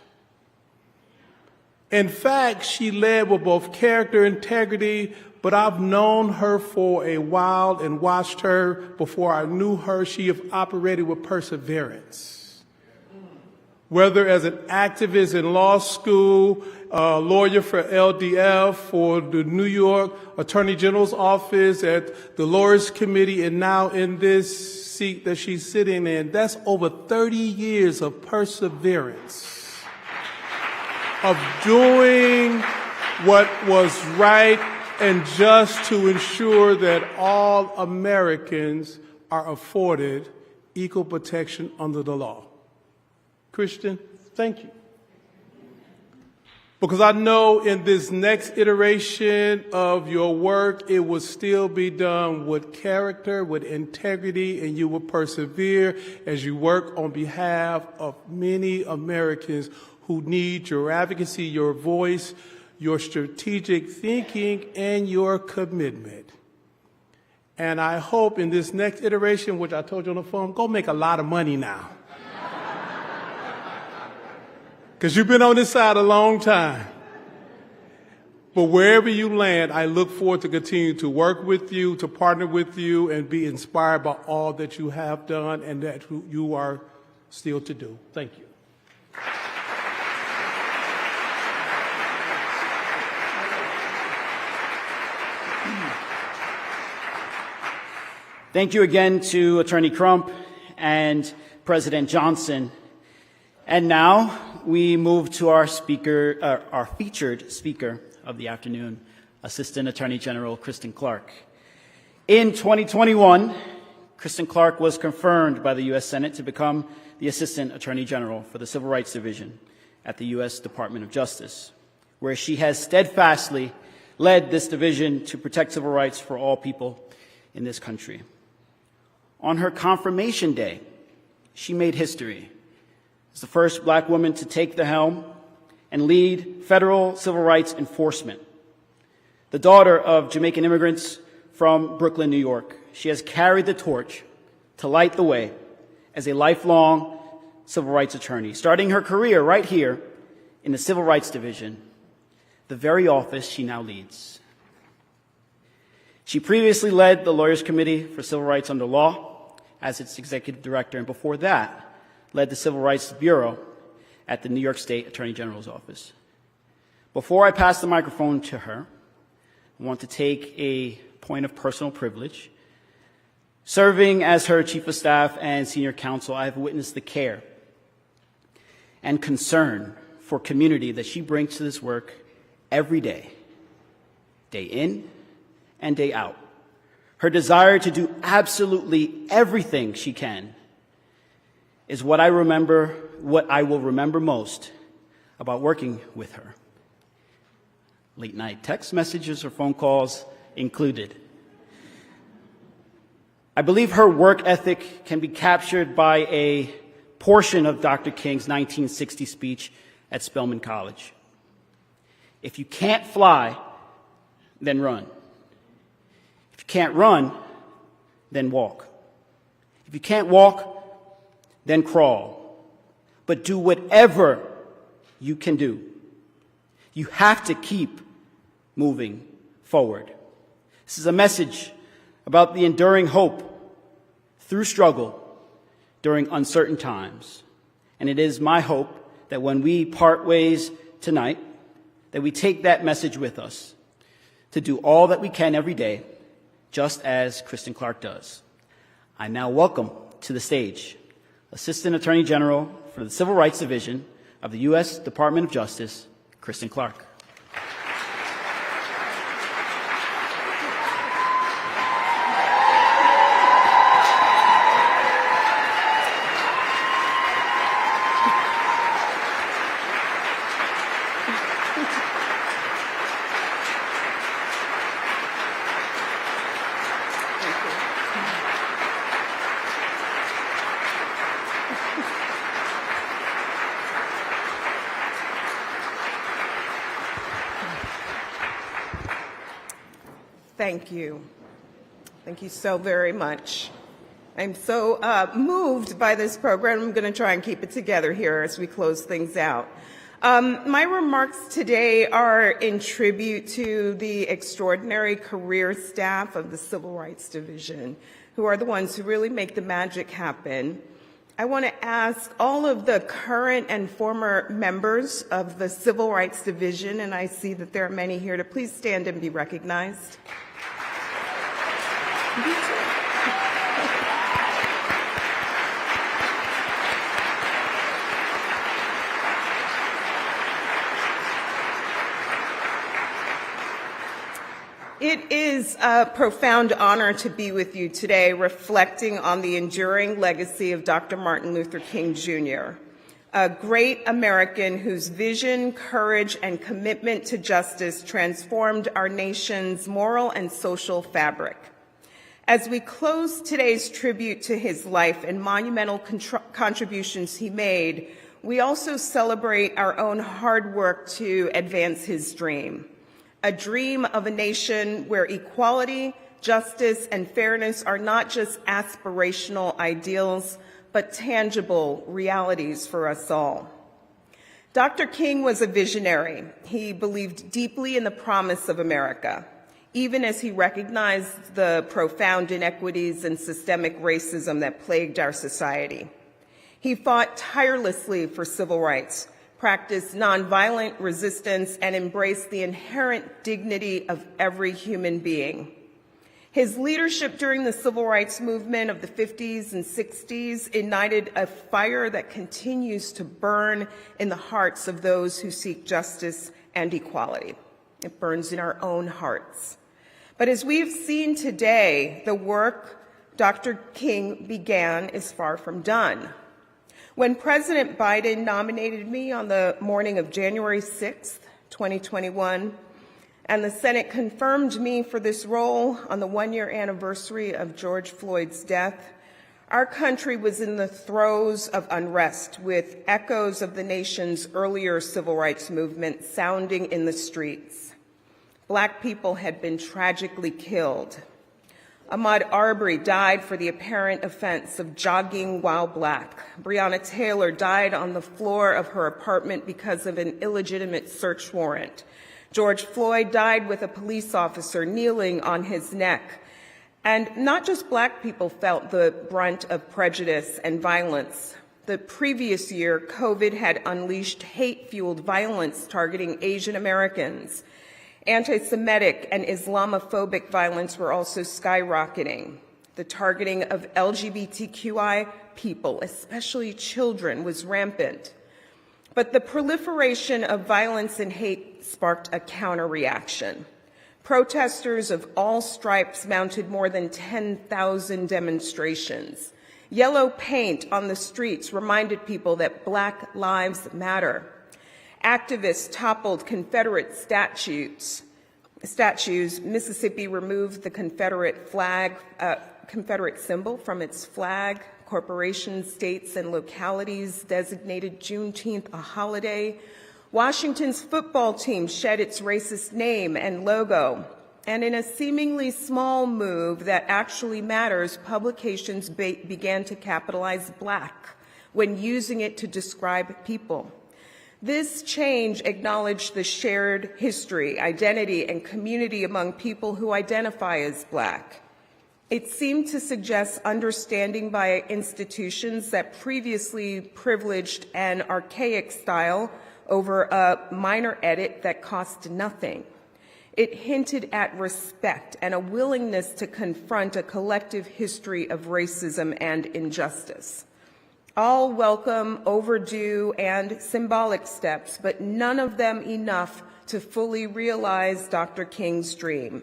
S5: In fact, she led with both character and integrity, but I've known her for a while and watched her before I knew her. She have operated with perseverance. Whether as an activist in law school, a lawyer for LDF, for the New York Attorney General's office, at the Lawyers Committee, and now in this seat that she's sitting in, that's over 30 years of perseverance, of doing what was right and just to ensure that all Americans are afforded equal protection under the law. Kristen, thank you. Because I know in this next iteration of your work, it will still be done with character, with integrity, and you will persevere as you work on behalf of many Americans who need your advocacy, your voice, your strategic thinking, and your commitment. And I hope in this next iteration, which I told you on the phone, go make a lot of money now. Because you've been on this side a long time. But wherever you land, I look forward to continue to work with you, to partner with you, and be inspired by all that you have done and that you are still to do. Thank you.
S1: Thank you again to Attorney Crump and President Johnson. And now we move to our featured speaker of the afternoon, Assistant Attorney General Kristen Clarke. In 2021, Kristen Clarke was confirmed by the U.S. Senate to become the Assistant Attorney General for the Civil Rights Division at the U.S. Department of Justice, where she has steadfastly led this division to protect civil rights for all people in this country. On her confirmation day, she made history as the first black woman to take the helm and lead federal civil rights enforcement. The daughter of Jamaican immigrants from Brooklyn, New York, she has carried the torch to light the way as a lifelong civil rights attorney, starting her career right here in the Civil Rights Division, the very office she now leads. She previously led the Lawyers Committee for Civil Rights under Law as its executive director, and before that, led the Civil Rights Bureau at the New York State Attorney General's office. Before I pass the microphone to her, I want to take a point of personal privilege. Serving as her Chief of Staff and Senior Counsel, I have witnessed the care and concern for community that she brings to this work every day, day in and day out. Her desire to do absolutely everything she can is what I will remember most about working with her. Late night text messages or phone calls included. I believe her work ethic can be captured by a portion of Dr. King's 1960 speech at Spelman College. If you can't fly, then run. If you can't run, then walk. If you can't walk, then crawl. But do whatever you can do. You have to keep moving forward. This is a message about the enduring hope through struggle during uncertain times. And it is my hope that when we part ways tonight, that we take that message with us to do all that we can every day, just as Kristen Clarke does. I now welcome to the stage Assistant Attorney General for the Civil Rights Division of the U.S. Department of Justice, Kristen Clarke.
S6: Thank you. Thank you so very much. I'm so moved by this program. I'm going to try and keep it together here as we close things out. My remarks today are in tribute to the extraordinary career staff of the Civil Rights Division, who are the ones who really make the magic happen. I want to ask all of the current and former members of the Civil Rights Division, and I see that there are many here, to please stand and be recognized. It is a profound honor to be with you today, reflecting on the enduring legacy of Dr. Martin Luther King Jr., a great American whose vision, courage, and commitment to justice transformed our nation's moral and social fabric. As we close today's tribute to his life and monumental contributions he made, we also celebrate our own hard work to advance his dream. A dream of a nation where equality, justice, and fairness are not just aspirational ideals, but tangible realities for us all. Dr. King was a visionary. He believed deeply in the promise of America, even as he recognized the profound inequities and systemic racism that plagued our society. He fought tirelessly for civil rights, practiced nonviolent resistance, and embraced the inherent dignity of every human being. His leadership during the civil rights movement of the 50s and 60s ignited a fire that continues to burn in the hearts of those who seek justice and equality. It burns in our own hearts. But as we've seen today, the work Dr. King began is far from done. When President Biden nominated me on the morning of January 6th, 2021, and the Senate confirmed me for this role on the one-year anniversary of George Floyd's death, our country was in the throes of unrest, with echoes of the nation's earlier civil rights movement sounding in the streets. Black people had been tragically killed. Ahmaud Arbery died for the apparent offense of jogging while black. Breonna Taylor died on the floor of her apartment because of an illegitimate search warrant. George Floyd died with a police officer kneeling on his neck. And not just black people felt the brunt of prejudice and violence. The previous year, COVID had unleashed hate-fueled violence targeting Asian Americans. Anti-Semitic and Islamophobic violence were also skyrocketing. The targeting of LGBTQI people, especially children, was rampant. But the proliferation of violence and hate sparked a counter-reaction. Protesters of all stripes mounted more than 10,000 demonstrations. Yellow paint on the streets reminded people that Black lives matter. Activists toppled Confederate statues. Mississippi removed the Confederate symbol from its flag. Corporations, states, and localities designated Juneteenth a holiday. Washington's football team shed its racist name and logo. And in a seemingly small move that actually matters, publications began to capitalize Black when using it to describe people. This change acknowledged the shared history, identity, and community among people who identify as Black. It seemed to suggest understanding by institutions that previously privileged an archaic style over a minor edit that cost nothing. It hinted at respect and a willingness to confront a collective history of racism and injustice. All welcome, overdue, and symbolic steps, but none of them enough to fully realize Dr. King's dream.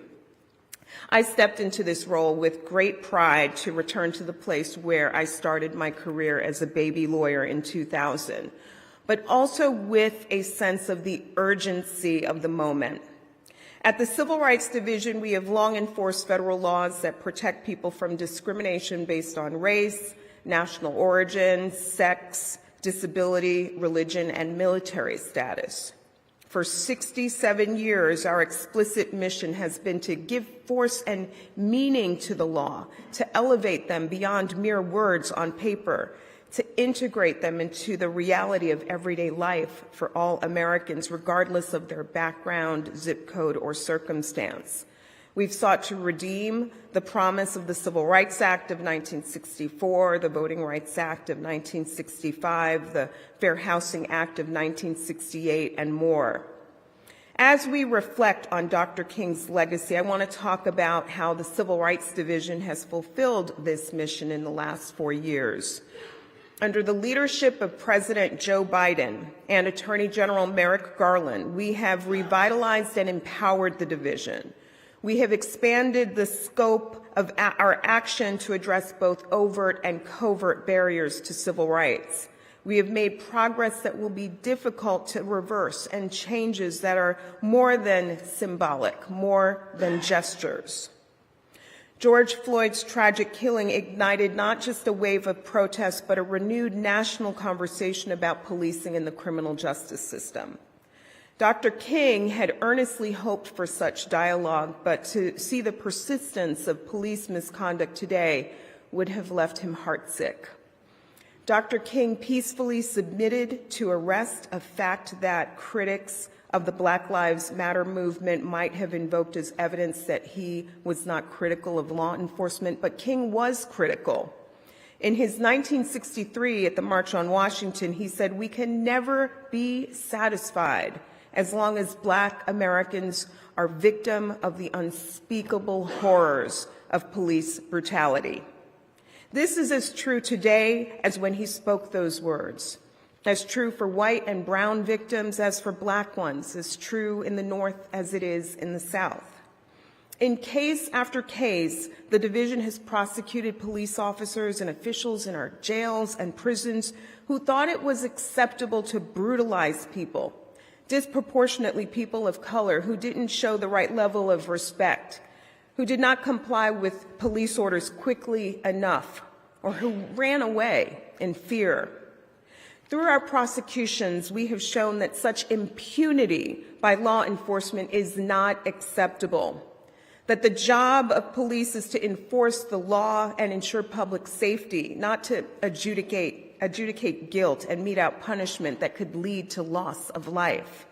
S6: I stepped into this role with great pride to return to the place where I started my career as a baby lawyer in 2000, but also with a sense of the urgency of the moment. At the Civil Rights Division, we have long enforced federal laws that protect people from discrimination based on race, national origin, sex, disability, religion, and military status. For 67 years, our explicit mission has been to give force and meaning to the law, to elevate them beyond mere words on paper, to integrate them into the reality of everyday life for all Americans, regardless of their background, zip code, or circumstance. We've sought to redeem the promise of the Civil Rights Act of 1964, the Voting Rights Act of 1965, the Fair Housing Act of 1968, and more. As we reflect on Dr. King's legacy, I want to talk about how the Civil Rights Division has fulfilled this mission in the last 4 years. Under the leadership of President Joe Biden and Attorney General Merrick Garland, we have revitalized and empowered the division. We have expanded the scope of our action to address both overt and covert barriers to civil rights. We have made progress that will be difficult to reverse and changes that are more than symbolic, more than gestures. George Floyd's tragic killing ignited not just a wave of protest, but a renewed national conversation about policing in the criminal justice system. Dr. King had earnestly hoped for such dialogue, but to see the persistence of police misconduct today would have left him heartsick. Dr. King peacefully submitted to arrest, a fact that critics of the Black Lives Matter movement might have invoked as evidence that he was not critical of law enforcement, but King was critical. In his 1963 at the March on Washington, he said, "We can never be satisfied as long as Black Americans are victim of the unspeakable horrors of police brutality." This is as true today as when he spoke those words, as true for white and brown victims as for Black ones, as true in the North as it is in the South. In case after case, the division has prosecuted police officers and officials in our jails and prisons who thought it was acceptable to brutalize people, disproportionately people of color who didn't show the right level of respect, who did not comply with police orders quickly enough, or who ran away in fear. Through our prosecutions, we have shown that such impunity by law enforcement is not acceptable, that the job of police is to enforce the law and ensure public safety, not to adjudicate guilt and mete out punishment that could lead to loss of life.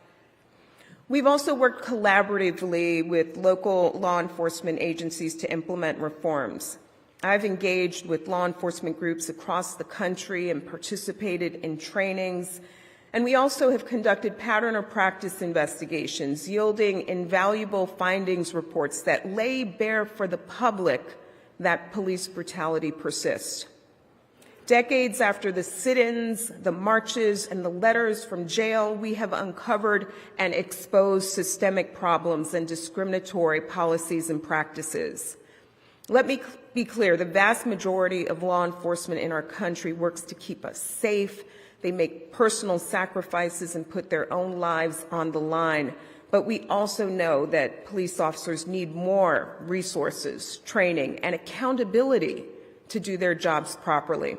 S6: We've also worked collaboratively with local law enforcement agencies to implement reforms. I've engaged with law enforcement groups across the country and participated in trainings, and we also have conducted pattern or practice investigations, yielding invaluable findings reports that lay bare for the public that police brutality persists. Decades after the sit-ins, the marches, and the letters from jail, we have uncovered and exposed systemic problems and discriminatory policies and practices. Let me be clear, the vast majority of law enforcement in our country works to keep us safe. They make personal sacrifices and put their own lives on the line. But we also know that police officers need more resources, training, and accountability to do their jobs properly.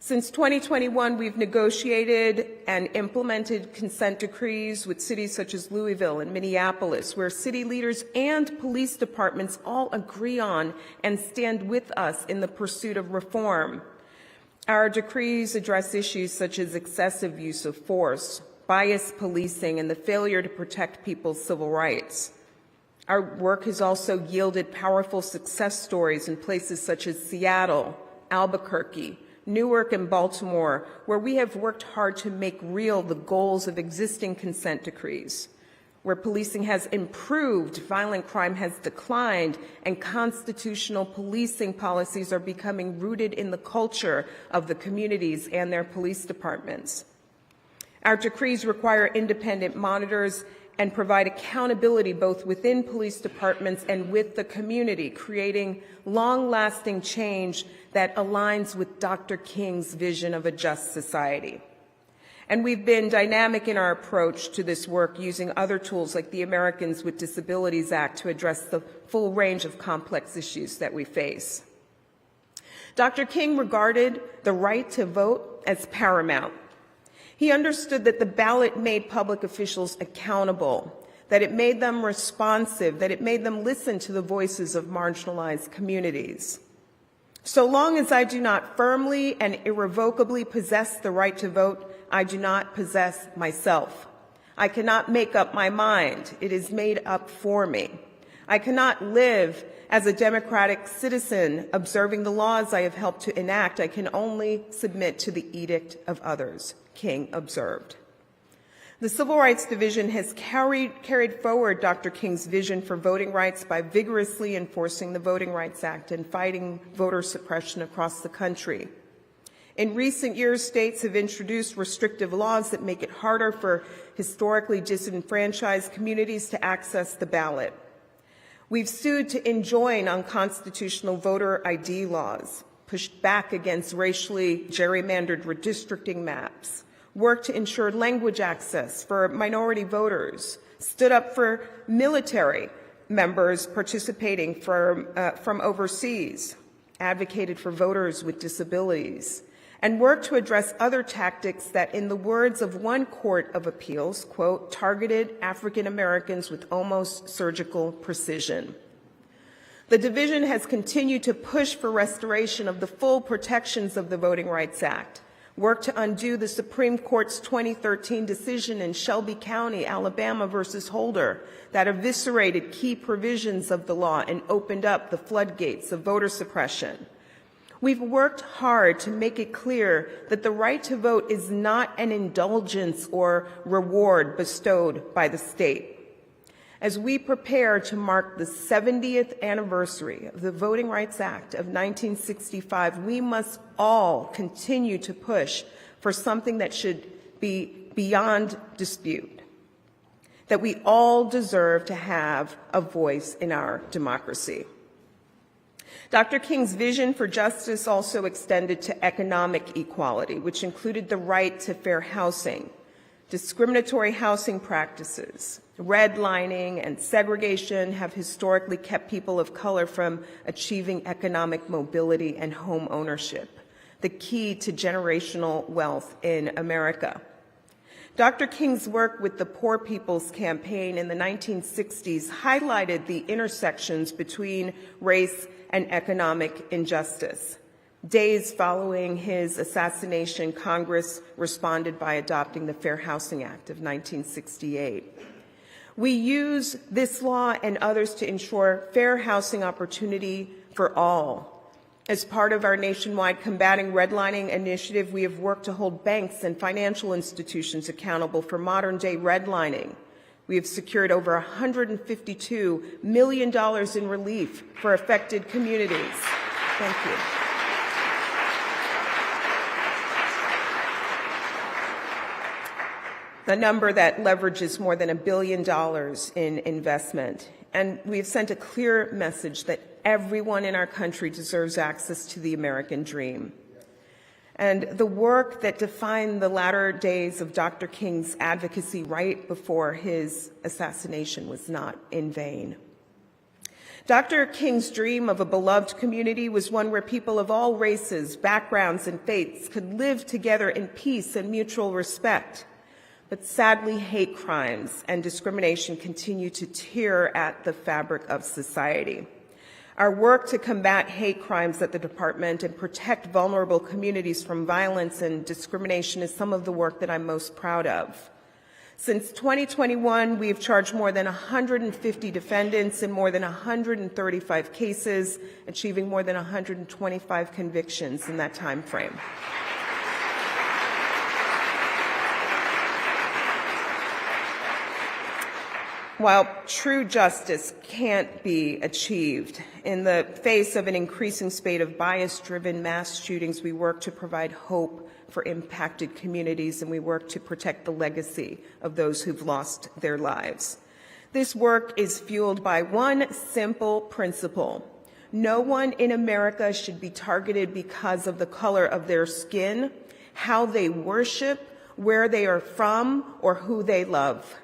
S6: Since 2021, we've negotiated and implemented consent decrees with cities such as Louisville and Minneapolis, where city leaders and police departments all agree on and stand with us in the pursuit of reform. Our decrees address issues such as excessive use of force, biased policing, and the failure to protect people's civil rights. Our work has also yielded powerful success stories in places such as Seattle, Albuquerque, Newark, and Baltimore, where we have worked hard to make real the goals of existing consent decrees, where policing has improved, violent crime has declined, and constitutional policing policies are becoming rooted in the culture of the communities and their police departments. Our decrees require independent monitors and provide accountability both within police departments and with the community, creating long-lasting change that aligns with Dr. King's vision of a just society. And we've been dynamic in our approach to this work, using other tools like the Americans with Disabilities Act to address the full range of complex issues that we face. Dr. King regarded the right to vote as paramount. He understood that the ballot made public officials accountable, that it made them responsive, that it made them listen to the voices of marginalized communities. So long as I do not firmly and irrevocably possess the right to vote, I do not possess myself. I cannot make up my mind. It is made up for me. I cannot live as a democratic citizen observing the laws I have helped to enact. I can only submit to the edict of others, King observed. The Civil Rights Division has carried forward Dr. King's vision for voting rights by vigorously enforcing the Voting Rights Act and fighting voter suppression across the country. In recent years, states have introduced restrictive laws that make it harder for historically disenfranchised communities to access the ballot. We've sued to enjoin unconstitutional voter ID laws, pushed back against racially gerrymandered redistricting maps, worked to ensure language access for minority voters, stood up for military members participating from overseas, advocated for voters with disabilities, and worked to address other tactics that, in the words of one court of appeals, quote, targeted African Americans with almost surgical precision. The division has continued to push for restoration of the full protections of the Voting Rights Act, worked to undo the Supreme Court's 2013 decision in Shelby County, Alabama versus Holder that eviscerated key provisions of the law and opened up the floodgates of voter suppression. We've worked hard to make it clear that the right to vote is not an indulgence or reward bestowed by the state. As we prepare to mark the 70th anniversary of the Voting Rights Act of 1965, we must all continue to push for something that should be beyond dispute, that we all deserve to have a voice in our democracy. Dr. King's vision for justice also extended to economic equality, which included the right to fair housing, discriminatory housing practices, redlining, and segregation have historically kept people of color from achieving economic mobility and home ownership, the key to generational wealth in America. Dr. King's work with the Poor People's Campaign in the 1960s highlighted the intersections between race and economic injustice. Days following his assassination, Congress responded by adopting the Fair Housing Act of 1968. We use this law and others to ensure fair housing opportunity for all. As part of our nationwide Combating Redlining initiative, we have worked to hold banks and financial institutions accountable for modern-day redlining. We have secured over $152 million in relief for affected communities. Thank you. A number that leverages more than $1 billion in investment. And we have sent a clear message that everyone in our country deserves access to the American dream. And the work that defined the latter days of Dr. King's advocacy right before his assassination was not in vain. Dr. King's dream of a beloved community was one where people of all races, backgrounds, and faiths could live together in peace and mutual respect. But sadly, hate crimes and discrimination continue to tear at the fabric of society. Our work to combat hate crimes at the department and protect vulnerable communities from violence and discrimination is some of the work that I'm most proud of. Since 2021, we have charged more than 150 defendants in more than 135 cases, achieving more than 125 convictions in that time frame. While true justice can't be achieved in the face of an increasing spate of bias-driven mass shootings, we work to provide hope for impacted communities, and we work to protect the legacy of those who've lost their lives. This work is fueled by one simple principle. No one in America should be targeted because of the color of their skin, how they worship, where they are from, or who they love.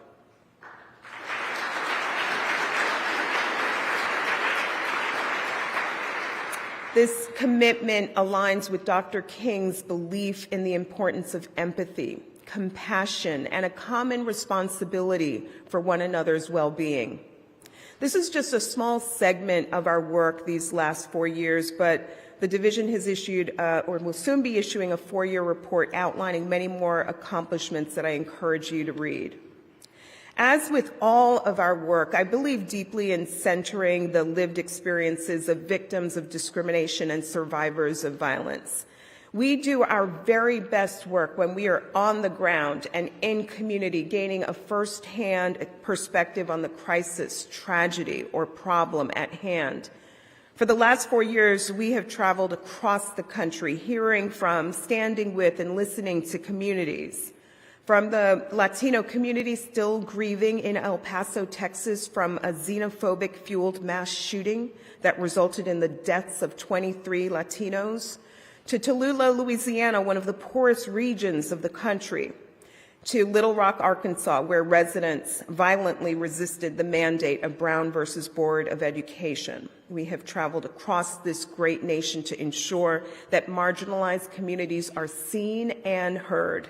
S6: This commitment aligns with Dr. King's belief in the importance of empathy, compassion, and a common responsibility for one another's well-being. This is just a small segment of our work these last 4 years, but the division has issued, or will soon be issuing, a 4-year report outlining many more accomplishments that I encourage you to read. As with all of our work, I believe deeply in centering the lived experiences of victims of discrimination and survivors of violence. We do our very best work when we are on the ground and in community, gaining a firsthand perspective on the crisis, tragedy, or problem at hand. For the last 4 years, we have traveled across the country, hearing from, standing with, and listening to communities. From the Latino community still grieving in El Paso, Texas, from a xenophobic-fueled mass shooting that resulted in the deaths of 23 Latinos, to Tallulah, Louisiana, one of the poorest regions of the country, to Little Rock, Arkansas, where residents violently resisted the mandate of Brown versus Board of Education. We have traveled across this great nation to ensure that marginalized communities are seen and heard.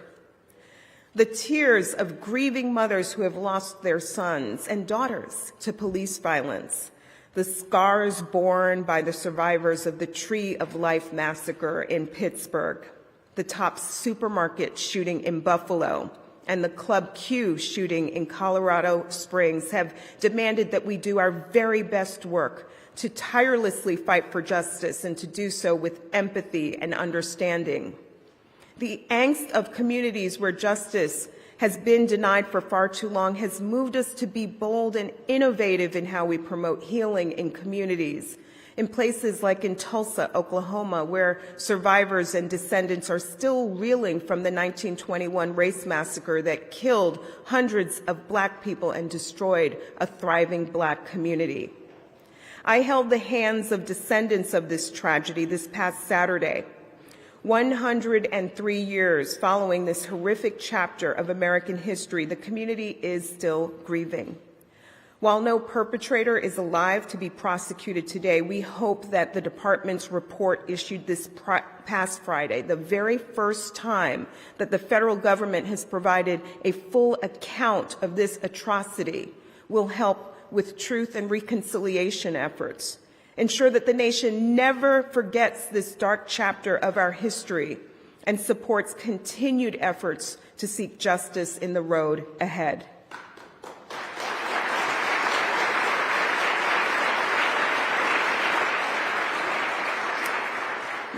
S6: The tears of grieving mothers who have lost their sons and daughters to police violence, the scars borne by the survivors of the Tree of Life massacre in Pittsburgh, the Tops supermarket shooting in Buffalo, and the Club Q shooting in Colorado Springs have demanded that we do our very best work to tirelessly fight for justice and to do so with empathy and understanding. The angst of communities where justice has been denied for far too long has moved us to be bold and innovative in how we promote healing in communities. In places like in Tulsa, Oklahoma, where survivors and descendants are still reeling from the 1921 race massacre that killed hundreds of Black people and destroyed a thriving Black community. I held the hands of descendants of this tragedy this past Saturday. 103 years following this horrific chapter of American history, the community is still grieving. While no perpetrator is alive to be prosecuted today, we hope that the department's report issued this past Friday, the very first time that the federal government has provided a full account of this atrocity, will help with truth and reconciliation efforts. Ensure that the nation never forgets this dark chapter of our history and supports continued efforts to seek justice in the road ahead.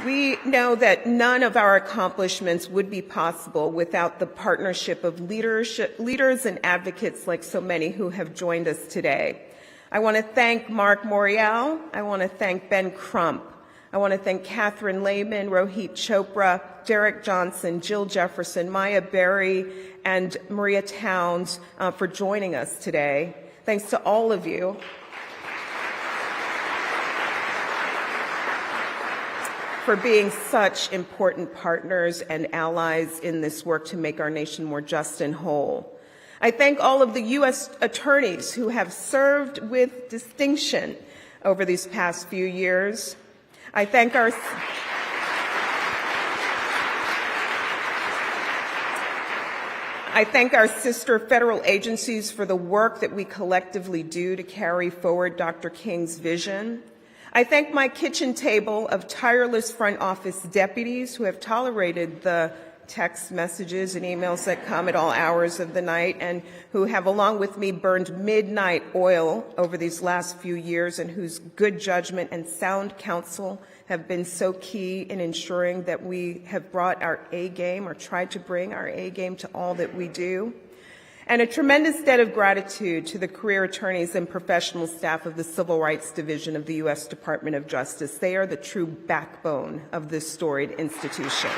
S6: We know that none of our accomplishments would be possible without the partnership of leaders and advocates like so many who have joined us today. I want to thank Mark Morial. I want to thank Ben Crump. I want to thank Catherine Lehman, Rohit Chopra, Derek Johnson, Jill Jefferson, Maya Berry, and Maria Towns for joining us today. Thanks to all of you. For being such important partners and allies in this work to make our nation more just and whole. I thank all of the U.S. attorneys who have served with distinction over these past few years. I thank our sister federal agencies for the work that we collectively do to carry forward Dr. King's vision. I thank my kitchen table of tireless front office deputies who have tolerated the text messages and emails that come at all hours of the night and who have, along with me, burned midnight oil over these last few years and whose good judgment and sound counsel have been so key in ensuring that we have brought our A game or tried to bring our A game to all that we do. And a tremendous debt of gratitude to the career attorneys and professional staff of the Civil Rights Division of the U.S. Department of Justice. They are the true backbone of this storied institution.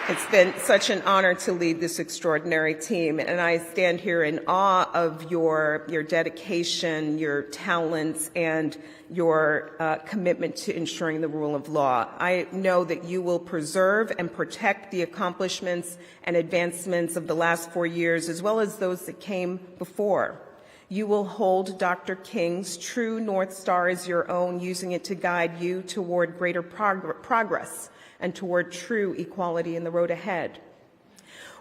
S6: It's been such an honor to lead this extraordinary team, and I stand here in awe of your dedication, your talents, and your commitment to ensuring the rule of law. I know that you will preserve and protect the accomplishments and advancements of the last 4 years, as well as those that came before. You will hold Dr. King's true North Star as your own, using it to guide you toward greater progress and toward true equality in the road ahead.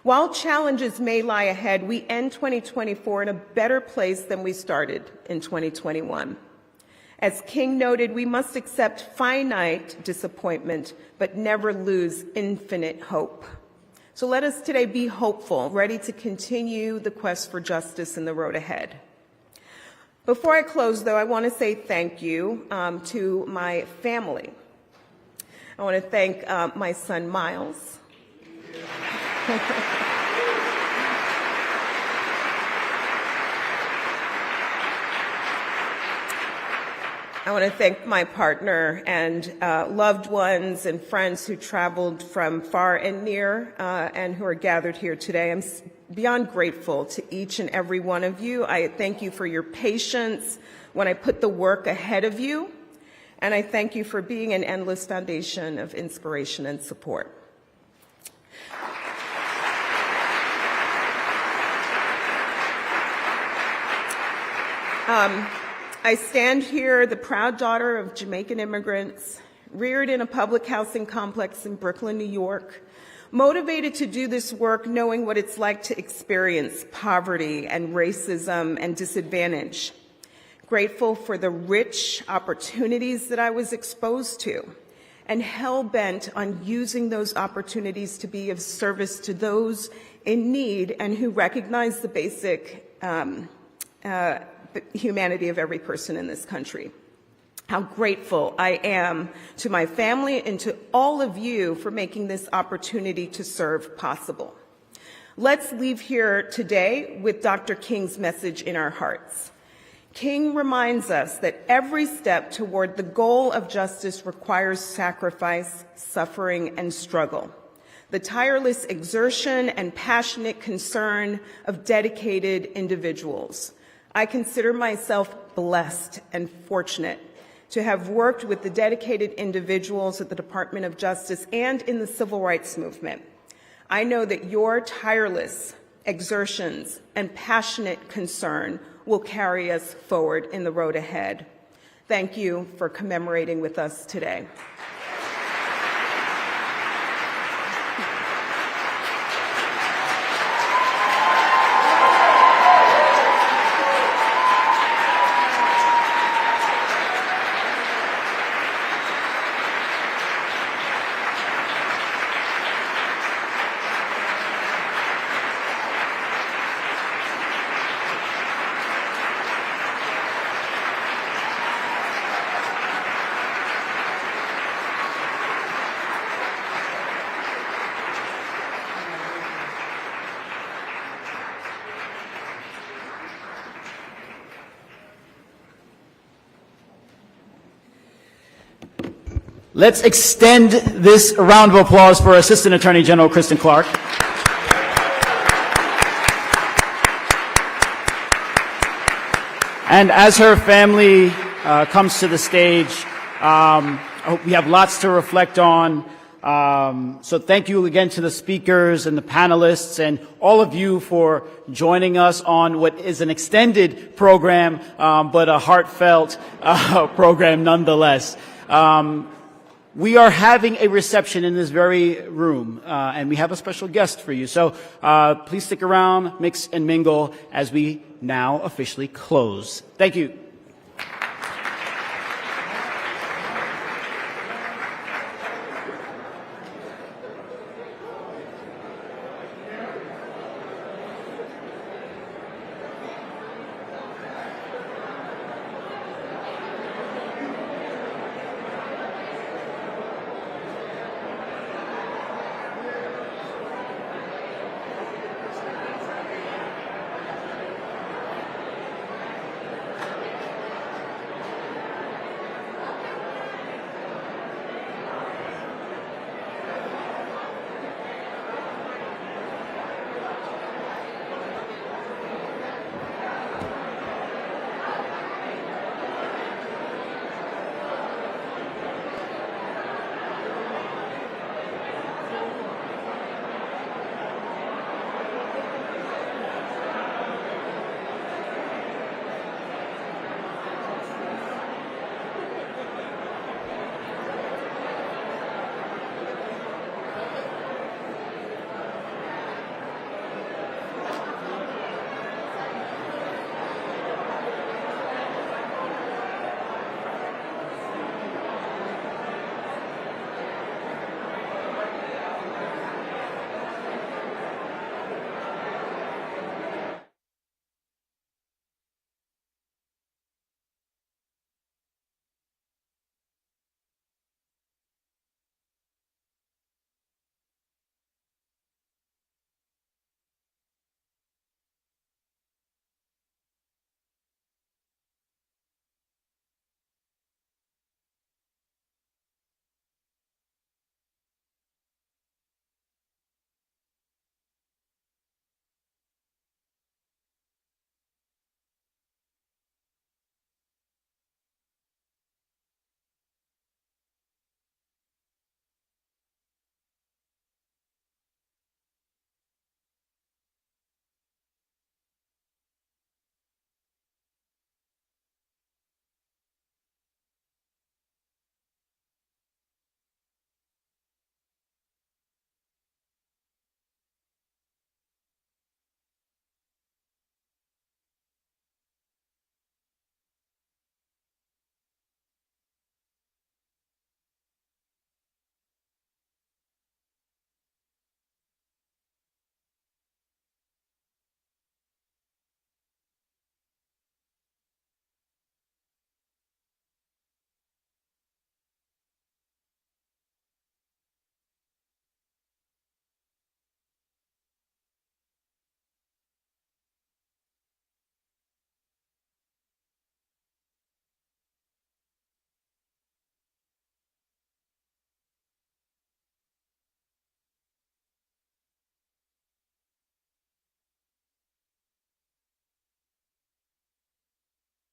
S6: While challenges may lie ahead, we end 2024 in a better place than we started in 2021. As King noted, we must accept finite disappointment, but never lose infinite hope. So let us today be hopeful, ready to continue the quest for justice in the road ahead. Before I close, though, I want to say thank you to my family. I want to thank my son, Miles. I want to thank my partner and loved ones and friends who traveled from far and near and who are gathered here today. I'm beyond grateful to each and every one of you. I thank you for your patience when I put the work ahead of you, and I thank you for being an endless foundation of inspiration and support. I stand here, the proud daughter of Jamaican immigrants, reared in a public housing complex in Brooklyn, New York, motivated to do this work knowing what it's like to experience poverty and racism and disadvantage. Grateful for the rich opportunities that I was exposed to, and hell-bent on using those opportunities to be of service to those in need and who recognize the basic humanity of every person in this country. How grateful I am to my family and to all of you for making this opportunity to serve possible. Let's leave here today with Dr. King's message in our hearts. King reminds us that every step toward the goal of justice requires sacrifice, suffering, and struggle. The tireless exertion and passionate concern of dedicated individuals. I consider myself blessed and fortunate to have worked with the dedicated individuals at the Department of Justice and in the civil rights movement. I know that your tireless exertions and passionate concern will carry us forward in the road ahead. Thank you for commemorating with us today.
S1: Let's extend this round of applause for Assistant Attorney General Kristen Clarke. And as her family comes to the stage, we have lots to reflect on. So thank you again to the speakers and the panelists and all of you for joining us on what is an extended program, but a heartfelt program nonetheless. We are having a reception in this very room, and we have a special guest for you. So please stick around, mix and mingle as we now officially close. Thank you.